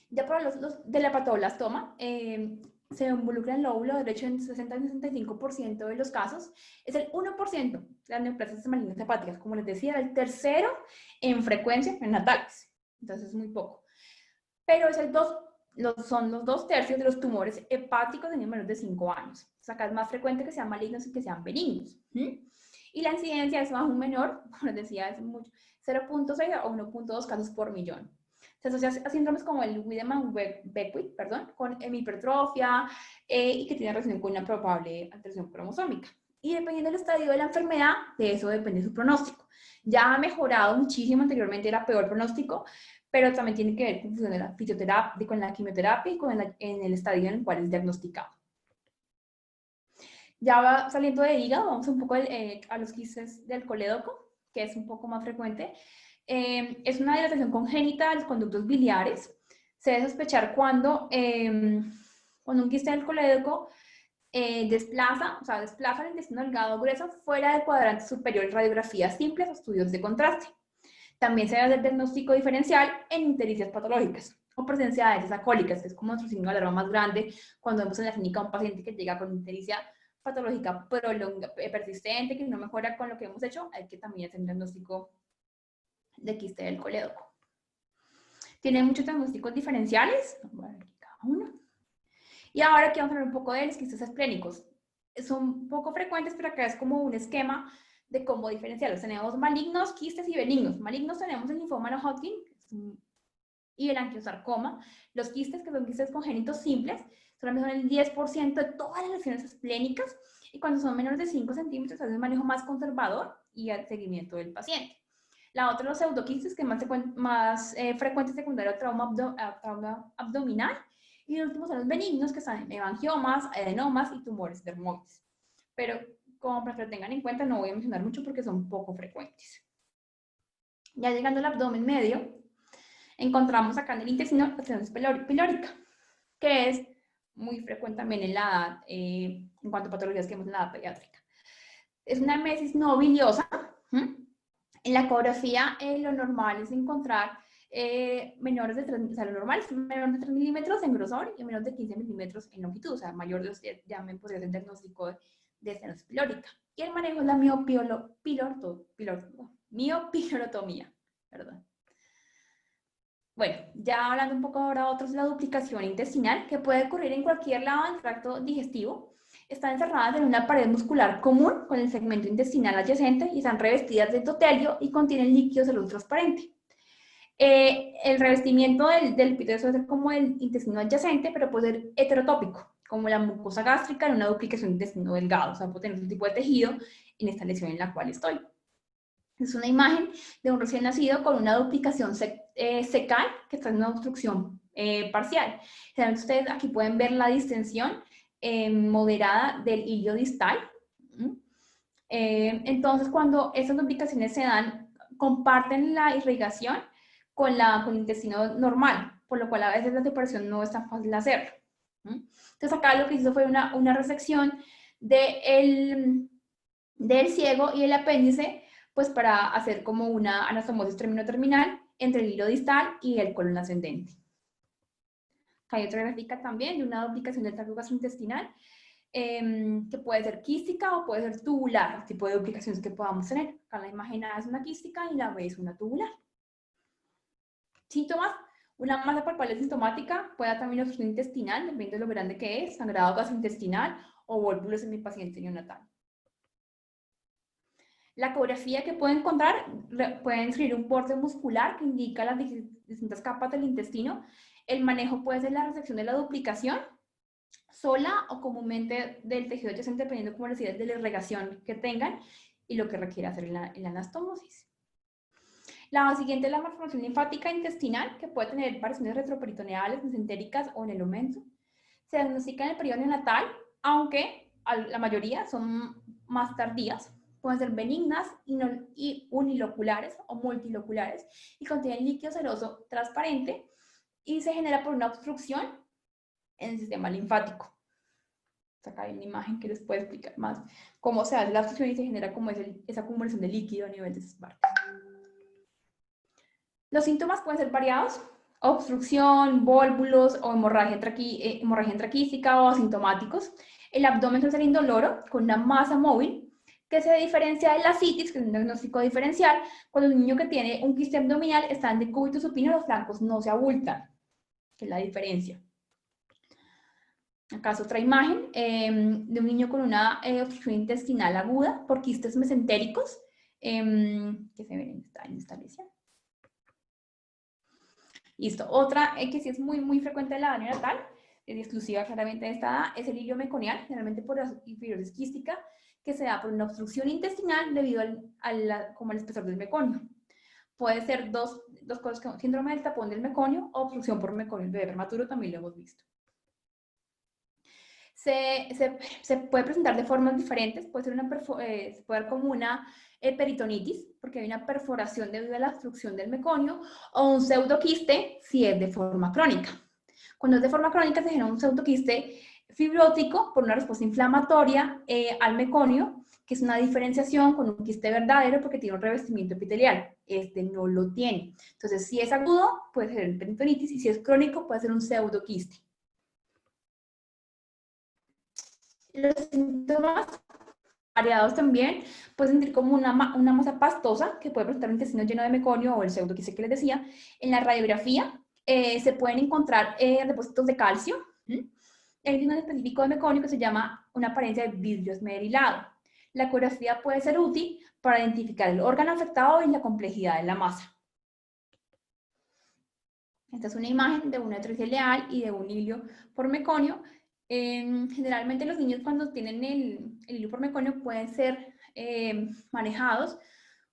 Ya para los del hepatoblastoma, se involucra el lóbulo derecho en 60-65% de los casos. Es el 1% de las neoplasias malignas hepáticas. Como les decía, era el tercero en frecuencia prenatales. Entonces es muy poco. Pero es son los 2/3 de los tumores hepáticos en niños menores de 5 años. O sea, acá es más frecuente que sean malignos y que sean benignos. Y la incidencia es más un menor, como les decía, es mucho, 0.6 o 1.2 casos por millón. Se asocia a síndromes como el Wiedemann-Beckwith, con hipertrofia y que tiene relación con una probable alteración cromosómica. Y dependiendo del estadio de la enfermedad, de eso depende su pronóstico. Ya ha mejorado muchísimo, anteriormente era peor pronóstico, pero también tiene que ver con función de la fisioterapia, con la quimioterapia y en el estadio en el cual es diagnosticado. Ya va saliendo de hígado, vamos un poco a los quistes del colédoco, que es un poco más frecuente. Es una dilatación congénita de los conductos biliares. Se debe sospechar cuando un quiste del colédoco desplaza el intestino delgado grueso fuera del cuadrante superior en radiografías simples o estudios de contraste. También se debe hacer diagnóstico diferencial en ictericias patológicas o presencia de heces alcohólicas, que es como nuestro signo de alarma más grande cuando vemos en la clínica a un paciente que llega con ictericia patológica persistente, que no mejora con lo que hemos hecho. Hay que también hacer un diagnóstico de quiste del colédoco. Tiene muchos diagnósticos diferenciales, voy a ver aquí cada uno. Y ahora aquí vamos a hablar un poco de los quistes esplénicos. Son poco frecuentes, pero acá es como un esquema de cómo diferenciarlos. Tenemos malignos, quistes y benignos. Malignos tenemos el linfoma no Hodgkin y el angiosarcoma. Los quistes, que son quistes congénitos simples, solamente son el 10% de todas las lesiones esplénicas, y cuando son menores de 5 centímetros se hace un manejo más conservador y el seguimiento del paciente. La otra, los pseudoquistes, que es más frecuente secundario a trauma abdominal. Y el último son los benignos, que están en hemangiomas, adenomas y tumores dermoides. Pero como para que lo tengan en cuenta, no voy a mencionar mucho porque son poco frecuentes. Ya llegando al abdomen medio, encontramos acá en el intestino la estenosis pilórica, que es muy frecuente también en la edad, en cuanto a patologías que vemos en la edad pediátrica. Es una emesis no biliosa. En la ecografía, lo normal es encontrar menores de 3, o sea, lo normal es menor de 3 milímetros en grosor y menos de 15 milímetros en longitud, o sea, mayor de 2, ya me podría hacer diagnóstico de estenosis pilórica. Y el manejo es la miopilotomía. Perdón. Bueno, ya hablando un poco ahora de otros, la duplicación intestinal, que puede ocurrir en cualquier lado del tracto digestivo. Están encerradas en una pared muscular común con el segmento intestinal adyacente y están revestidas de endotelio y contienen líquido celuloso transparente. El revestimiento del epitelio suele ser como el intestino adyacente, pero puede ser heterotópico, como la mucosa gástrica en una duplicación de intestino delgado. O sea, puede tener un tipo de tejido en esta lesión en la cual estoy. Es una imagen de un recién nacido con una duplicación secal que está en una obstrucción parcial. Ustedes aquí pueden ver la distensión moderada del hilio distal. Entonces, cuando estas duplicaciones se dan, comparten la irrigación con el intestino normal, por lo cual a veces la separación no es tan fácil de hacer. Entonces, acá lo que hizo fue una resección del ciego y el apéndice, pues para hacer como una anastomosis término-terminal entre el hilo distal y el colon ascendente. Acá hay otra gráfica también de una duplicación del tracto gastrointestinal, que puede ser quística o puede ser tubular, el tipo de duplicaciones que podamos tener. Acá la imagen A es una quística y la B es una tubular. Síntomas: una masa corporal sintomática, puede dar también obstrucción intestinal, dependiendo de lo grande que es, sangrado gastrointestinal o vólvulos en mi paciente neonatal. La ecografía que pueden encontrar, pueden escribir un borde muscular que indica las distintas capas del intestino. El manejo puede ser la resección de la duplicación, sola o comúnmente del tejido adyacente, dependiendo, como les decía, de la irrigación que tengan y lo que requiere hacer en la anastomosis. La siguiente es la malformación linfática intestinal, que puede tener variaciones retroperitoneales, mesentéricas o en el omenso. Se diagnostica en el periodo neonatal, aunque la mayoría son más tardías. Pueden ser benignas y uniloculares o multiloculares y contienen líquido seroso transparente y se genera por una obstrucción en el sistema linfático. Acá hay una imagen que les puede explicar más cómo se hace la obstrucción y se genera como esa acumulación de líquido a nivel de esas partes. Los síntomas pueden ser variados: obstrucción, vólvulos o hemorragia traquística o asintomáticos. El abdomen suele ser indoloro, con una masa móvil, que se diferencia de la ascitis, que es un diagnóstico diferencial. Cuando un niño que tiene un quiste abdominal está en decúbito supino, los flancos no se abultan, que es la diferencia. Acá es otra imagen de un niño con una obstrucción intestinal aguda por quistes mesentéricos, que se ven en esta lesión. Listo. Otra que sí es muy frecuente en la edad neonatal, es exclusiva claramente de esta edad, es el hilio meconial, generalmente por la fibrosis quística, que se da por una obstrucción intestinal debido al espesor del meconio. Puede ser dos cosas, como síndrome del tapón del meconio o obstrucción por meconio. El bebé prematuro también lo hemos visto. Se puede presentar de formas diferentes, puede ser se puede dar como una peritonitis, porque hay una perforación debido a la obstrucción del meconio, o un pseudoquiste si es de forma crónica. Cuando es de forma crónica se genera un pseudoquiste fibrótico por una respuesta inflamatoria al meconio, que es una diferenciación con un quiste verdadero porque tiene un revestimiento epitelial. Este no lo tiene. Entonces, si es agudo, puede ser el peritonitis, y si es crónico, puede ser un pseudoquiste. Los síntomas variados también, pueden sentir como una masa pastosa que puede presentar un intestino lleno de meconio o el pseudoquiste que les decía. En la radiografía se pueden encontrar depósitos de calcio. Hay un específico de meconio que se llama una apariencia de vidrio esmerilado. La ecografía puede ser útil para identificar el órgano afectado y la complejidad de la masa. Esta es una imagen de una triceleal y de un hilio por meconio. Generalmente los niños, cuando tienen el hilo por meconio, pueden ser manejados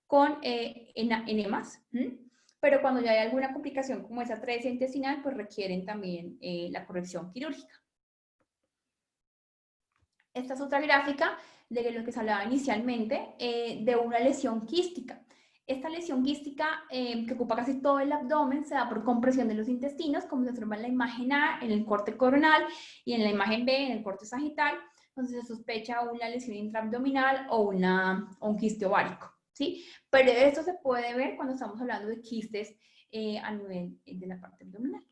con enemas, pero cuando ya hay alguna complicación como esa atresia intestinal, pues requieren también la corrección quirúrgica. Esta es otra gráfica de lo que se hablaba inicialmente, de una lesión quística. Esta lesión quística, que ocupa casi todo el abdomen, se da por compresión de los intestinos, como se observa en la imagen A, en el corte coronal, y en la imagen B, en el corte sagital, donde se sospecha una lesión intraabdominal o un quiste ovárico, ¿sí? Pero esto se puede ver cuando estamos hablando de quistes a nivel de la parte abdominal.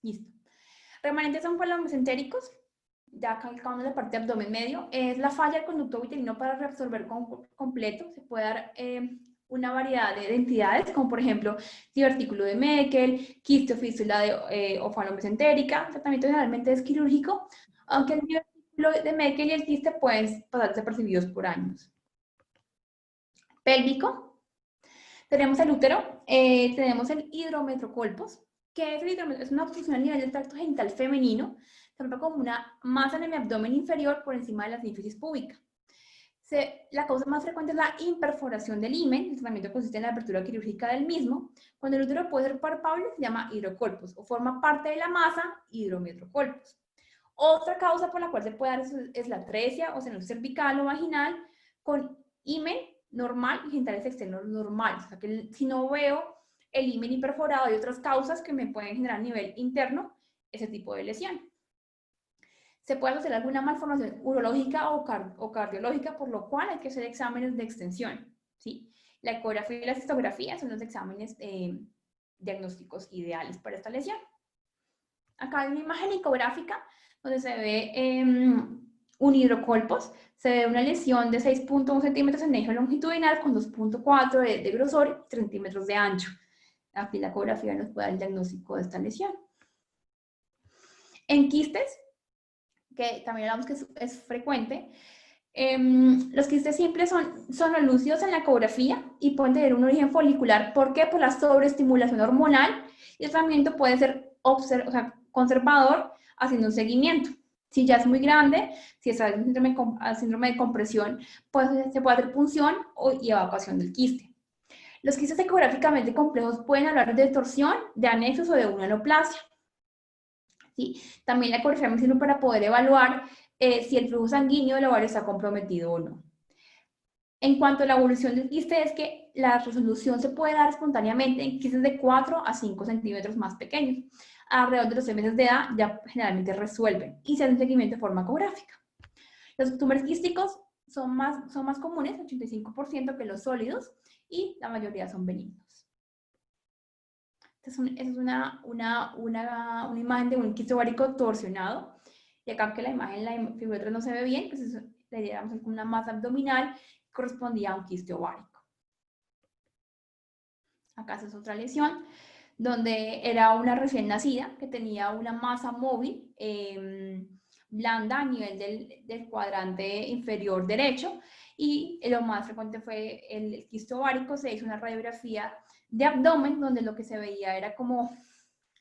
Listo. Remanentes son mesentéricos. ya calcamos la parte de abdomen medio, es la falla del conducto uterino para reabsorber completo. Se puede dar una variedad de entidades, como por ejemplo divertículo de Meckel, quiste o fístula de ofano-mesentérica. El tratamiento generalmente es quirúrgico, aunque el divertículo de Meckel y el quiste pueden pasar desapercibidos por años. Pélvico. Tenemos el útero, tenemos el hidrometrocolpos, que es una obstrucción a nivel del tracto genital femenino, tanto como una masa en el abdomen inferior por encima de la sínfisis púbica. La causa más frecuente es la imperforación del himen. El tratamiento consiste en la apertura quirúrgica del mismo. Cuando el útero puede ser palpable, se llama hidrocolpos, o forma parte de la masa, hidrometrocolpos. Otra causa por la cual se puede dar es la atresia o senosis cervical o vaginal con himen normal y genitales externos normales. O sea que si no veo el himen imperforado y otras causas que me pueden generar a nivel interno ese tipo de lesión. Se puede hacer alguna malformación urológica o cardiológica, por lo cual hay que hacer exámenes de extensión, ¿sí? La ecografía y la cistografía son los exámenes diagnósticos ideales para esta lesión. Acá hay una imagen ecográfica donde se ve un hidrocolpos, se ve una lesión de 6.1 centímetros en eje longitudinal con 2.4 de grosor y 3 centímetros de ancho. Aquí la ecografía nos puede dar el diagnóstico de esta lesión. En quistes, que también hablamos que es frecuente, los quistes simples son lúcidos en la ecografía y pueden tener un origen folicular. ¿Por qué? Por la sobreestimulación hormonal, y el tratamiento puede ser conservador haciendo un seguimiento. Si ya es muy grande, si es el síndrome de compresión, pues se puede hacer punción y evacuación del quiste. Los quistes ecográficamente complejos pueden hablar de torsión, de anexos o de una aloplasia. ¿Sí? También la ecografía me sirve para poder evaluar si el flujo sanguíneo del ovario está comprometido o no. En cuanto a la evolución del quiste, es que la resolución se puede dar espontáneamente en quistes de 4 a 5 centímetros más pequeños. Alrededor de los 6 meses de edad ya generalmente resuelven y se hace un seguimiento de forma ecográfica. Los tumores quísticos son más comunes, 85%, que los sólidos, y la mayoría son benignos. Esta es una imagen de un quiste ovárico torsionado. Y acá que la imagen, la figura 3 no se ve bien, pues eso, le diríamos una masa abdominal que correspondía a un quiste ovárico. Acá es otra lesión, donde era una recién nacida que tenía una masa móvil blanda a nivel del cuadrante inferior derecho, y lo más frecuente fue el quiste ovárico. Se hizo una radiografía de abdomen, donde lo que se veía era como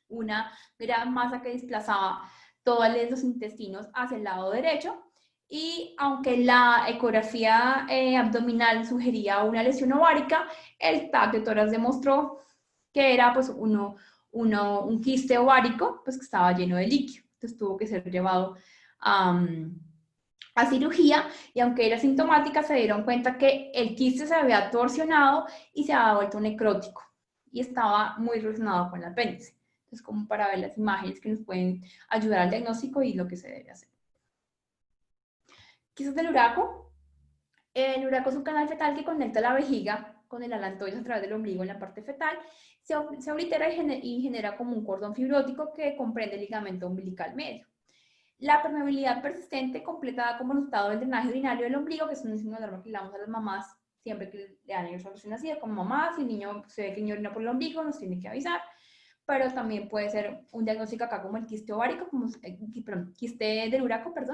una gran masa que desplazaba todos los intestinos hacia el lado derecho, y aunque la ecografía abdominal sugería una lesión ovárica, el TAC de tórax demostró que era pues un quiste ovárico pues que estaba lleno de líquido. Entonces tuvo que ser llevado a cirugía, y aunque era sintomática, se dieron cuenta que el quiste se había torsionado y se había vuelto necrótico y estaba muy relacionado con el apéndice. Entonces, como para ver las imágenes que nos pueden ayudar al diagnóstico y lo que se debe hacer. Quistes del uraco. El uraco es un canal fetal que conecta la vejiga con el alantoides a través del ombligo en la parte fetal. Se oblitera y genera como un cordón fibrótico que comprende el ligamento umbilical medio. La permeabilidad persistente, completada como resultado del drenaje urinario del ombligo, que es un signo de alarma que le damos a las mamás siempre que le dan ellos recién nacida, como mamá, si el niño se ve que el niño orina por el ombligo, nos tiene que avisar. Pero también puede ser un diagnóstico acá como el quiste ovárico, quiste del uraco, puede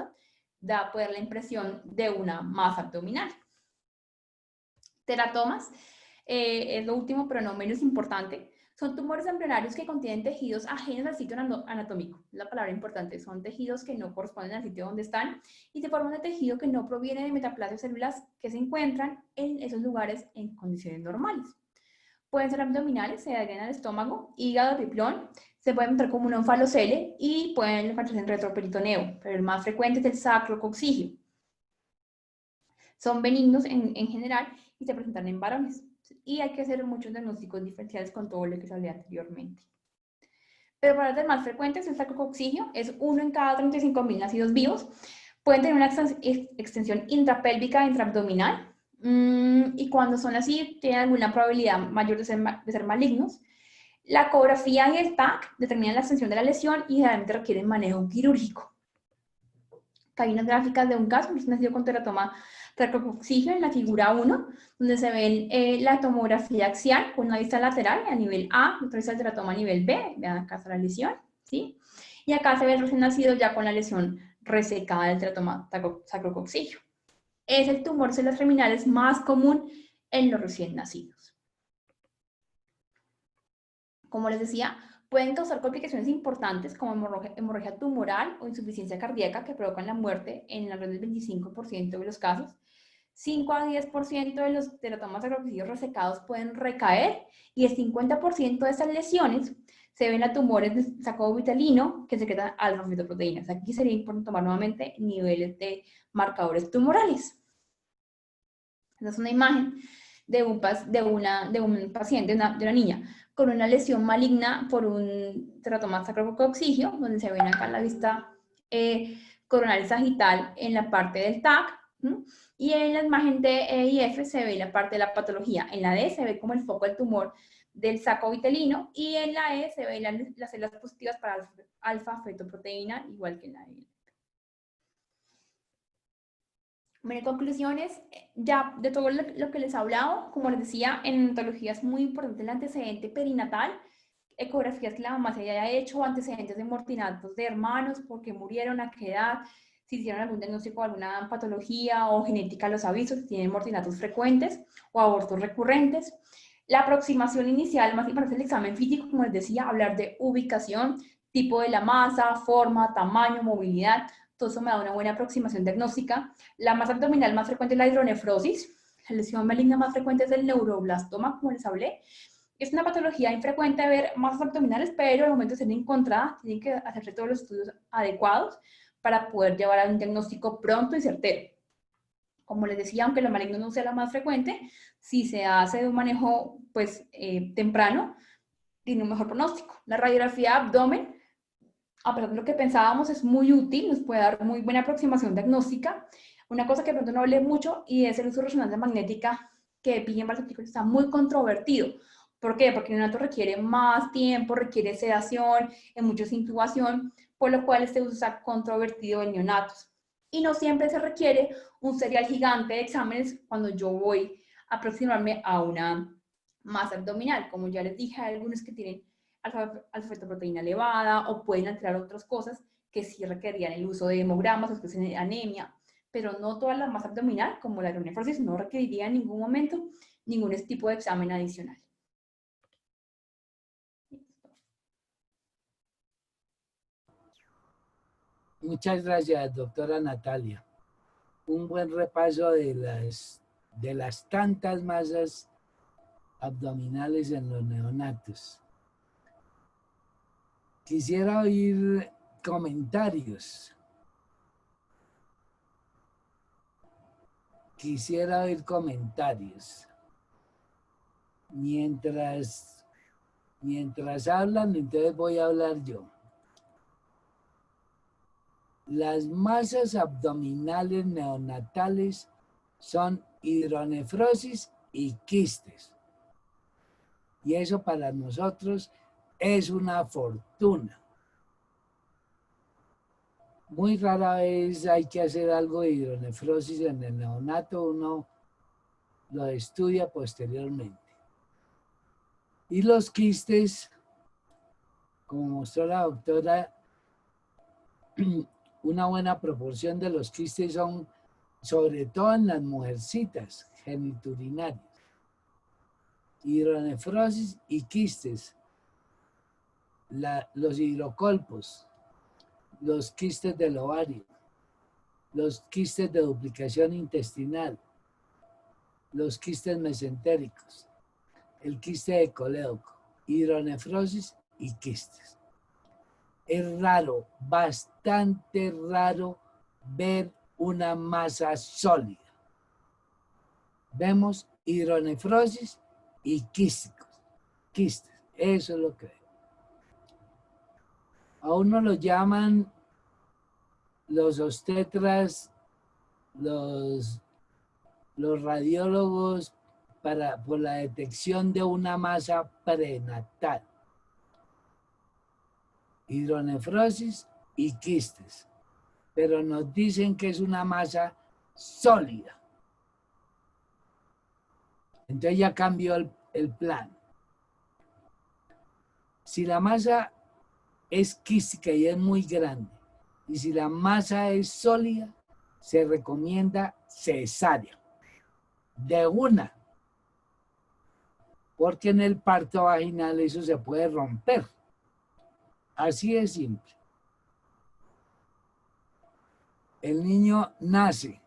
dar la impresión de una masa abdominal. Teratomas, es lo último pero no menos importante. Son tumores embrionarios que contienen tejidos ajenos al sitio anatómico. La palabra importante, son tejidos que no corresponden al sitio donde están y se forman de tejido que no proviene de metaplasia o células que se encuentran en esos lugares en condiciones normales. Pueden ser abdominales, se darían al estómago, hígado, riplón, se pueden encontrar como un onfalocele y pueden encontrarse en retroperitoneo, pero el más frecuente es el sacrococcigio. Son benignos en general y se presentan en varones. Y hay que hacer muchos diagnósticos diferenciales con todo lo que se hablé anteriormente. Pero para los más frecuentes, el sacrococcigio es 1 en cada 35.000 nacidos vivos. Pueden tener una extensión intrapélvica, intraabdominal. Y cuando son así, tienen alguna probabilidad mayor de ser malignos. La ecografía y el TAC determinan la extensión de la lesión y generalmente requieren manejo quirúrgico. Acá hay unas gráficas de un caso, un nacido con teratoma tracococígeo en la figura 1, donde se ve la tomografía axial con una vista lateral a nivel A, otra vista del teratoma a nivel B, vean acá está la lesión, ¿sí? Y acá se ve el recién nacido ya con la lesión resecada del teratoma sacrococígeo. Es el tumor de células terminales más común en los recién nacidos. Como les decía, pueden causar complicaciones importantes como hemorragia tumoral o insuficiencia cardíaca que provocan la muerte en alrededor del 25% de los casos. 5 a 10% de los teratomas sacrococígeos resecados pueden recaer y el 50% de estas lesiones se ven a tumores de saco vitelino que secretan alfa-fetoproteínas. Aquí sería importante tomar nuevamente niveles de marcadores tumorales. Esta es una imagen de un paciente, de una niña, con una lesión maligna por un teratoma sacrococígeo, donde se ven acá la vista coronal sagital en la parte del TAC, ¿no? Y en la imagen de E y F se ve la parte de la patología. En la D se ve como el foco del tumor del saco vitelino y en la E se ven las células positivas para alfa-fetoproteína, igual que en la E. Bueno, conclusiones, ya de todo lo que les he hablado, como les decía, en neonatología es muy importante el antecedente perinatal, ecografías que la mamá se haya hecho, antecedentes de mortinatos de hermanos, porque murieron, a qué edad, si hicieron algún diagnóstico, alguna patología o genética, los avisos, si tienen mortinatos frecuentes o abortos recurrentes. La aproximación inicial, más importante el examen físico, como les decía, hablar de ubicación, tipo de la masa, forma, tamaño, movilidad, todo eso me da una buena aproximación diagnóstica. La masa abdominal más frecuente es la hidronefrosis, la lesión maligna más frecuente es el neuroblastoma, como les hablé. Es una patología infrecuente ver masas abdominales, pero al momento de ser encontrada, tienen que hacerse todos los estudios adecuados para poder llevar a un diagnóstico pronto y certero. Como les decía, aunque lo maligno no sea la más frecuente, si se hace de un manejo pues, temprano, tiene un mejor pronóstico. La radiografía de abdomen, a pesar de lo que pensábamos, es muy útil, nos puede dar muy buena aproximación diagnóstica. Una cosa que de pronto no hablé mucho y es el uso de resonancia magnética, que pilla en está muy controvertido. ¿Por qué? Porque el neonato requiere más tiempo, requiere sedación, en muchos intubación, por lo cual este uso está controvertido en neonatos. Y no siempre se requiere un serial gigante de exámenes cuando yo voy a aproximarme a una masa abdominal. Como ya les dije, hay algunos que tienen alfa-fetoproteína elevada o pueden alterar otras cosas que sí requerían el uso de hemogramas o especie de anemia, pero no toda la masa abdominal, como la hidronefrosis, no requeriría en ningún momento ningún tipo de examen adicional. Muchas gracias, doctora Natalia. Un buen repaso de las tantas masas abdominales en los neonatos. Quisiera oír comentarios. Mientras hablan, entonces voy a hablar yo. Las masas abdominales neonatales son hidronefrosis y quistes. Y eso para nosotros es una fortuna. Muy rara vez hay que hacer algo de hidronefrosis en el neonato, uno lo estudia posteriormente. Y los quistes, como mostró la doctora, una buena proporción de los quistes son, sobre todo en las mujercitas geniturinarias, hidronefrosis y quistes, los hidrocolpos, los quistes del ovario, los quistes de duplicación intestinal, los quistes mesentéricos, el quiste de colédoco, hidronefrosis y quistes. Es raro, bastante raro ver una masa sólida. Vemos hidronefrosis y quistes, eso es lo que vemos. A uno lo llaman los obstetras, los radiólogos por la detección de una masa prenatal. Hidronefrosis y quistes. pero nos dicen que es una masa sólida. Entonces ya cambió el plan. Si la masa es quística y es muy grande, y si la masa es sólida, se recomienda cesárea. De una. Porque en el parto vaginal eso se puede romper. Así de simple. El niño nace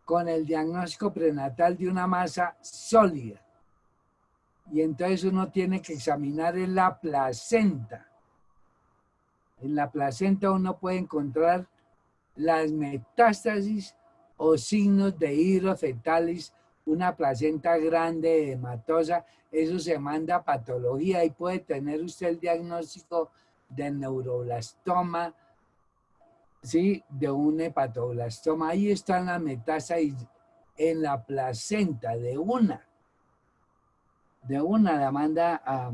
con el diagnóstico prenatal de una masa sólida. Y entonces uno tiene que examinar en la placenta. En la placenta uno puede encontrar las metástasis o signos de hidrofetalis, una placenta grande, hematosa, eso se manda a patología y puede tener usted el diagnóstico de neuroblastoma, ¿sí? De un hepatoblastoma. Ahí están las metástasis en la placenta, de una la manda a...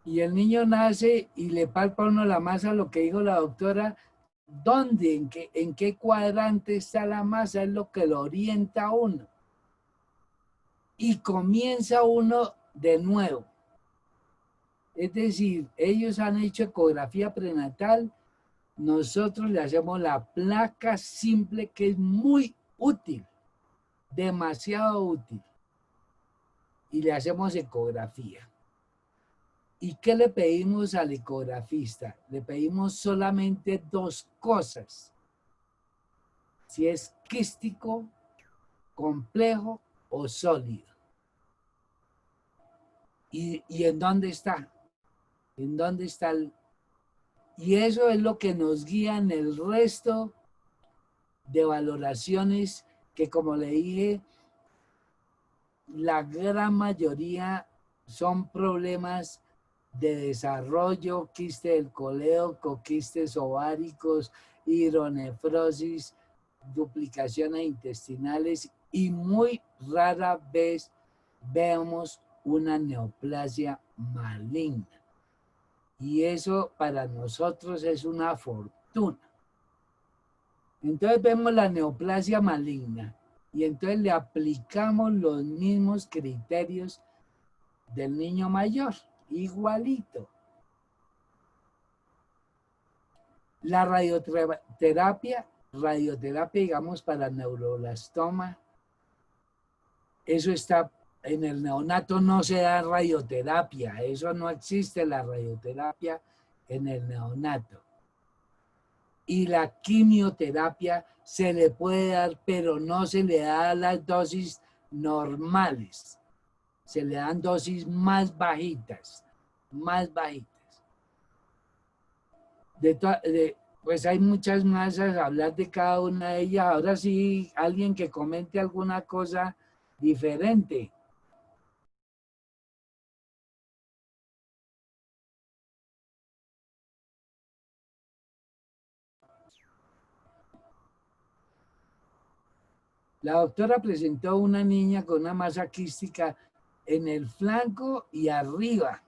Y el niño nace y le palpa a uno la masa, lo que dijo la doctora, ¿dónde? ¿En qué cuadrante está la masa? Es lo que lo orienta a uno. Y comienza uno de nuevo. Es decir, ellos han hecho ecografía prenatal, nosotros le hacemos la placa simple que es muy útil, demasiado útil. Y le hacemos ecografía. ¿Y qué le pedimos al ecografista? Le pedimos solamente dos cosas. Si es quístico, complejo o sólido. ¿Y en dónde está? ¿En dónde está? Y eso es lo que nos guía en el resto de valoraciones que, como le dije, la gran mayoría son problemas de desarrollo, quiste del colédoco, quistes ováricos, hidronefrosis, duplicaciones intestinales y muy rara vez vemos una neoplasia maligna. Y eso para nosotros es una fortuna. Entonces vemos la neoplasia maligna y entonces le aplicamos los mismos criterios del niño mayor, igualito. La radioterapia, digamos, para neuroblastoma, eso está, en el neonato no se da radioterapia, eso no existe la radioterapia en el neonato. Y la quimioterapia se le puede dar, pero no se le da las dosis normales, se le dan dosis más bajitas, más bajitas. Pues hay muchas más a hablar de cada una de ellas. Ahora sí, alguien que comente alguna cosa diferente. La doctora presentó una niña con una masa quística en el flanco y arriba.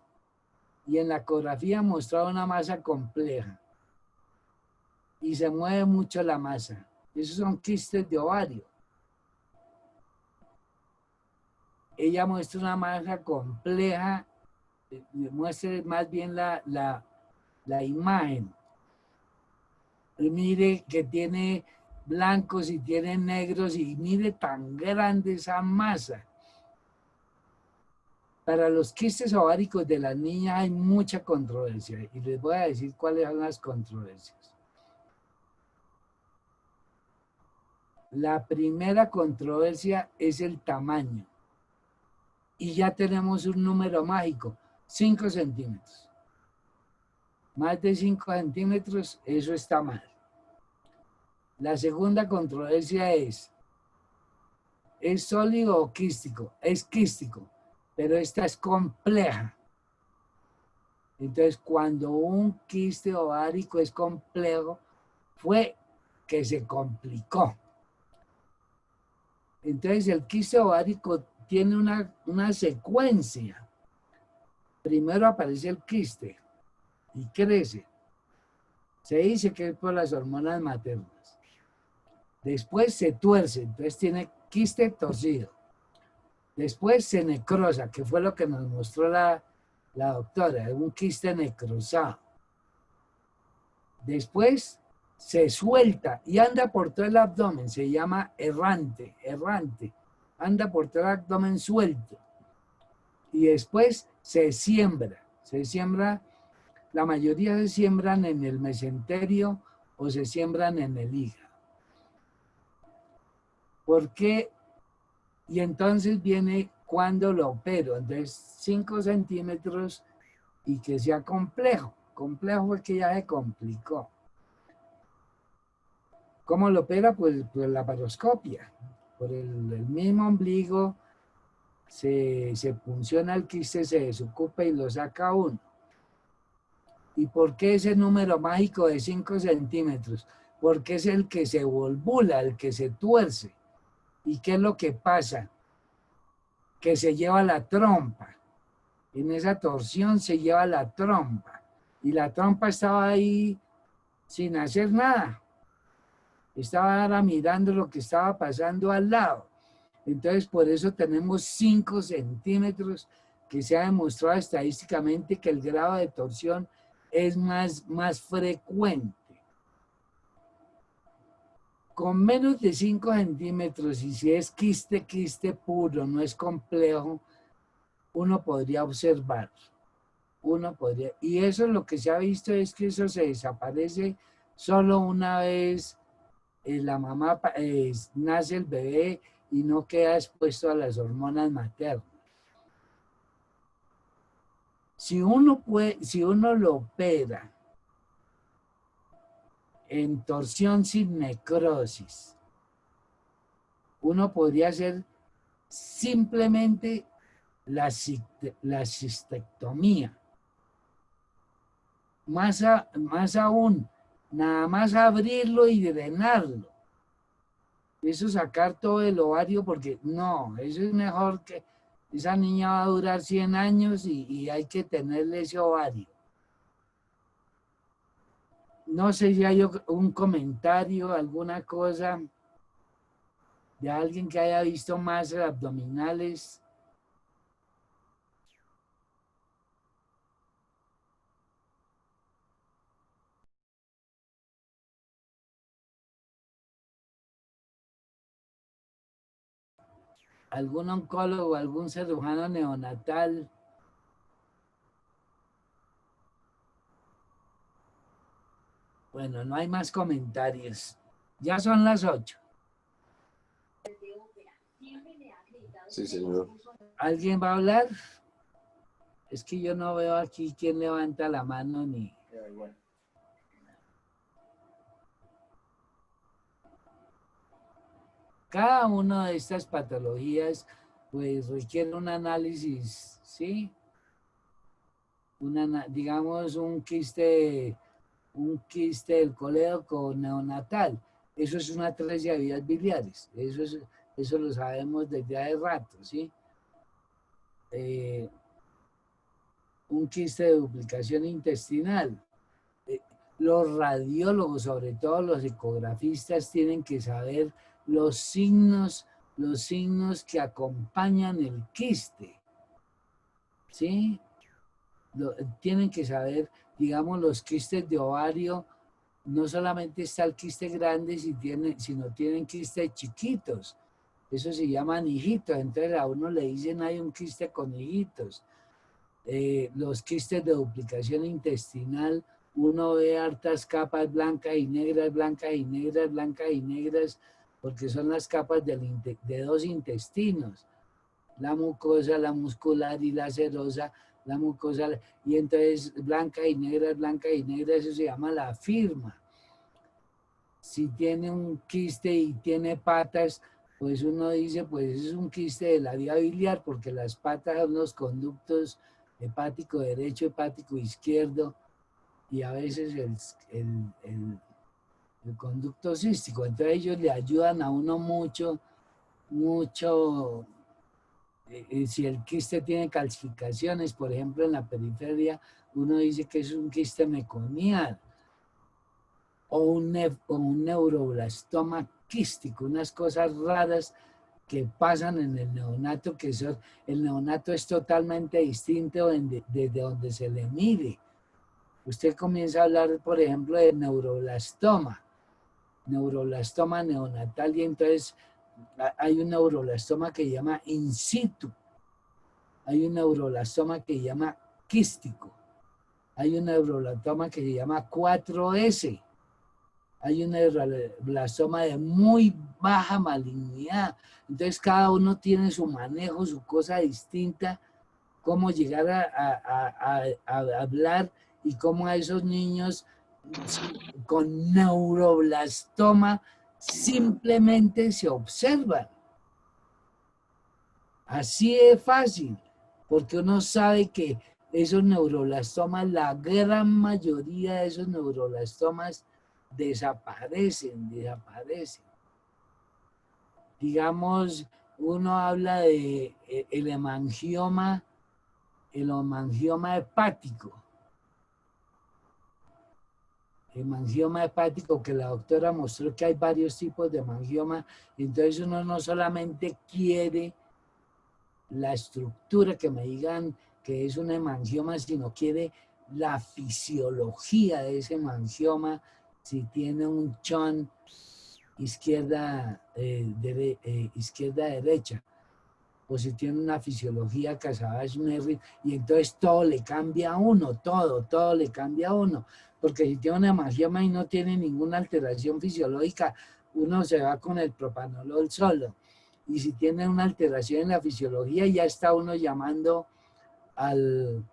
Y en la ecografía mostraba una masa compleja. Y se mueve mucho la masa. Esos son quistes de ovario. Ella muestra una masa compleja, muestra más bien la imagen. Y mire que tiene blancos y tiene negros y mire tan grande esa masa. Para los quistes ováricos de las niñas hay mucha controversia y les voy a decir cuáles son las controversias. La primera controversia es el tamaño. Y ya tenemos un número mágico, 5 centímetros. Más de 5 centímetros, eso está mal. La segunda controversia ¿es sólido o quístico? Es quístico, pero esta es compleja. Entonces, cuando un quiste ovárico es complejo, fue que se complicó. Entonces, el quiste ovárico tiene una secuencia. Primero aparece el quiste y crece. Se dice que es por las hormonas maternas. Después se tuerce, entonces tiene quiste torcido. Después se necrosa, que fue lo que nos mostró la doctora, un quiste necrosado. Después se suelta y anda por todo el abdomen, se llama errante, anda por todo el abdomen suelto. Y después se siembra, la mayoría se siembran en el mesenterio o se siembran en el hígado. ¿Por qué? Y entonces viene cuando lo opero, entonces 5 centímetros y que sea complejo. Complejo es que ya se complicó. ¿Cómo lo opera? Pues la laparoscopia. Por el mismo ombligo se punciona el quiste, se desocupa y lo saca uno. ¿Y por qué ese número mágico de 5 centímetros? Porque es el que se volvula, el que se tuerce. ¿Y qué es lo que pasa? Que se lleva la trompa. En esa torsión se lleva la trompa. Y la trompa estaba ahí sin hacer nada. Estaba ahora mirando lo que estaba pasando al lado. Entonces, por eso tenemos 5 centímetros, que se ha demostrado estadísticamente que el grado de torsión es más frecuente. Con menos de 5 centímetros, y si es quiste puro, no es complejo, uno podría observar. Y eso lo que se ha visto es que eso se desaparece solo una vez la mamá nace el bebé y no queda expuesto a las hormonas maternas. Si uno lo opera en torsión sin necrosis, uno podría hacer simplemente la cistectomía. Más aún, nada más abrirlo y drenarlo. Eso sacar todo el ovario, porque no, eso es mejor que esa niña va a durar 100 años y hay que tenerle ese ovario. No sé si hay un comentario, alguna cosa de alguien que haya visto más abdominales. ¿Algún oncólogo, algún cirujano neonatal? Bueno, no hay más comentarios. Ya son las 8. Sí, señor. ¿Alguien va a hablar? Es que yo no veo aquí quién levanta la mano ni... Cada una de estas patologías pues requiere un análisis, ¿sí? Digamos un quiste del colédoco neonatal. Eso es una atresia de vías biliares. Eso lo sabemos desde hace rato, ¿sí? Un quiste de duplicación intestinal. Los radiólogos, sobre todo los ecografistas, tienen que saber los signos que acompañan el quiste, ¿sí? Tienen que saber, digamos, los quistes de ovario, no solamente está el quiste grande, sino tienen quistes chiquitos. Eso se llaman hijitos, entonces a uno le dicen hay un quiste con hijitos. Los quistes de duplicación intestinal, uno ve hartas capas blancas y negras, blancas y negras, blancas y negras, porque son las capas de 2 intestinos, la mucosa, la muscular y la serosa, la mucosa, y entonces blanca y negra, eso se llama la firma. Si tiene un quiste y tiene patas, pues uno dice, pues es un quiste de la vía biliar, porque las patas son los conductos hepático derecho, hepático izquierdo, y a veces el conducto cístico. Entonces ellos le ayudan a uno mucho, si el quiste tiene calcificaciones, por ejemplo en la periferia, uno dice que es un quiste meconial. o un neuroblastoma quístico, unas cosas raras que pasan en el neonato, el neonato es totalmente distinto desde donde se le mire. Usted comienza a hablar, por ejemplo, de neuroblastoma neonatal, y entonces hay un neuroblastoma que se llama in situ, hay un neuroblastoma que se llama quístico, hay un neuroblastoma que se llama 4S, hay un neuroblastoma de muy baja malignidad. Entonces cada uno tiene su manejo, su cosa distinta, cómo llegar a hablar y cómo a esos niños con neuroblastoma simplemente se observan. Así es fácil, porque uno sabe que esos neuroblastomas, la gran mayoría de esos neuroblastomas desaparecen. Digamos, uno habla de el hemangioma hepático. Hemangioma hepático, que la doctora mostró que hay varios tipos de hemangioma. Entonces uno no solamente quiere la estructura, que me digan que es un hemangioma, sino quiere la fisiología de ese hemangioma, si tiene un chon izquierda-derecha, o si tiene una fisiología Casabach-Merritt, y entonces todo le cambia a uno, todo le cambia a uno, porque si tiene una hemangioma y no tiene ninguna alteración fisiológica, uno se va con el propanolol solo, y si tiene una alteración en la fisiología, ya está uno llamando al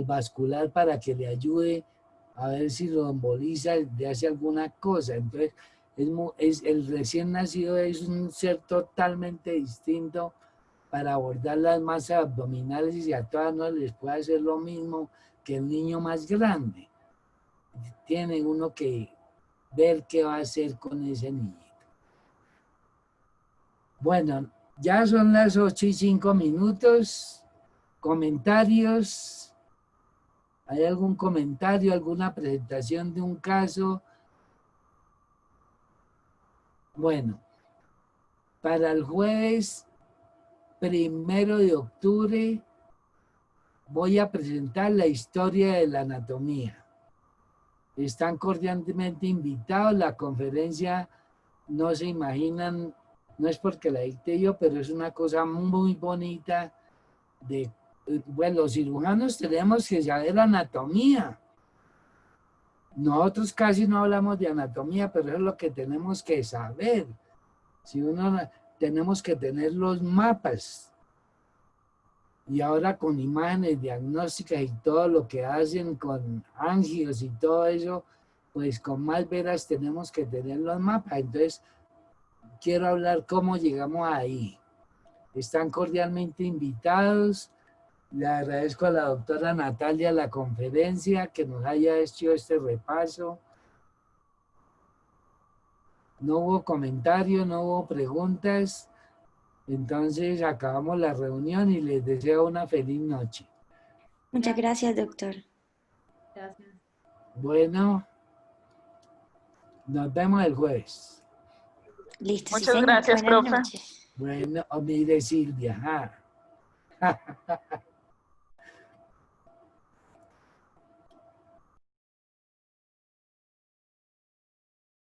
vascular para que le ayude a ver si lo emboliza, le hace alguna cosa. Entonces, el recién nacido es un ser totalmente distinto para abordar las masas abdominales, y si a todas no les puede hacer lo mismo que el niño más grande. Tiene uno que ver qué va a hacer con ese niñito. Bueno, ya son las 8:05. ¿Comentarios? ¿Hay algún comentario, alguna presentación de un caso? Bueno, para el jueves 1 de octubre voy a presentar la historia de la anatomía. Están cordialmente invitados. La conferencia, no se imaginan, no es porque la dicté yo, pero es una cosa muy bonita. Bueno, los cirujanos tenemos que saber anatomía. Nosotros casi no hablamos de anatomía, pero es lo que tenemos que saber. Tenemos que tener los mapas. Y ahora con imágenes diagnósticas y todo lo que hacen con angios y todo eso, pues con más veras tenemos que tener los mapas. Entonces, quiero hablar cómo llegamos ahí. Están cordialmente invitados. Le agradezco a la doctora Natalia la conferencia, que nos haya hecho este repaso. No hubo comentarios, no hubo preguntas. Entonces acabamos la reunión y les deseo una feliz noche. Muchas gracias, doctor. Gracias. Bueno, nos vemos el jueves. Listo, Muchas sí, señor. gracias, Buenas profe. noches. Bueno, mire Silvia.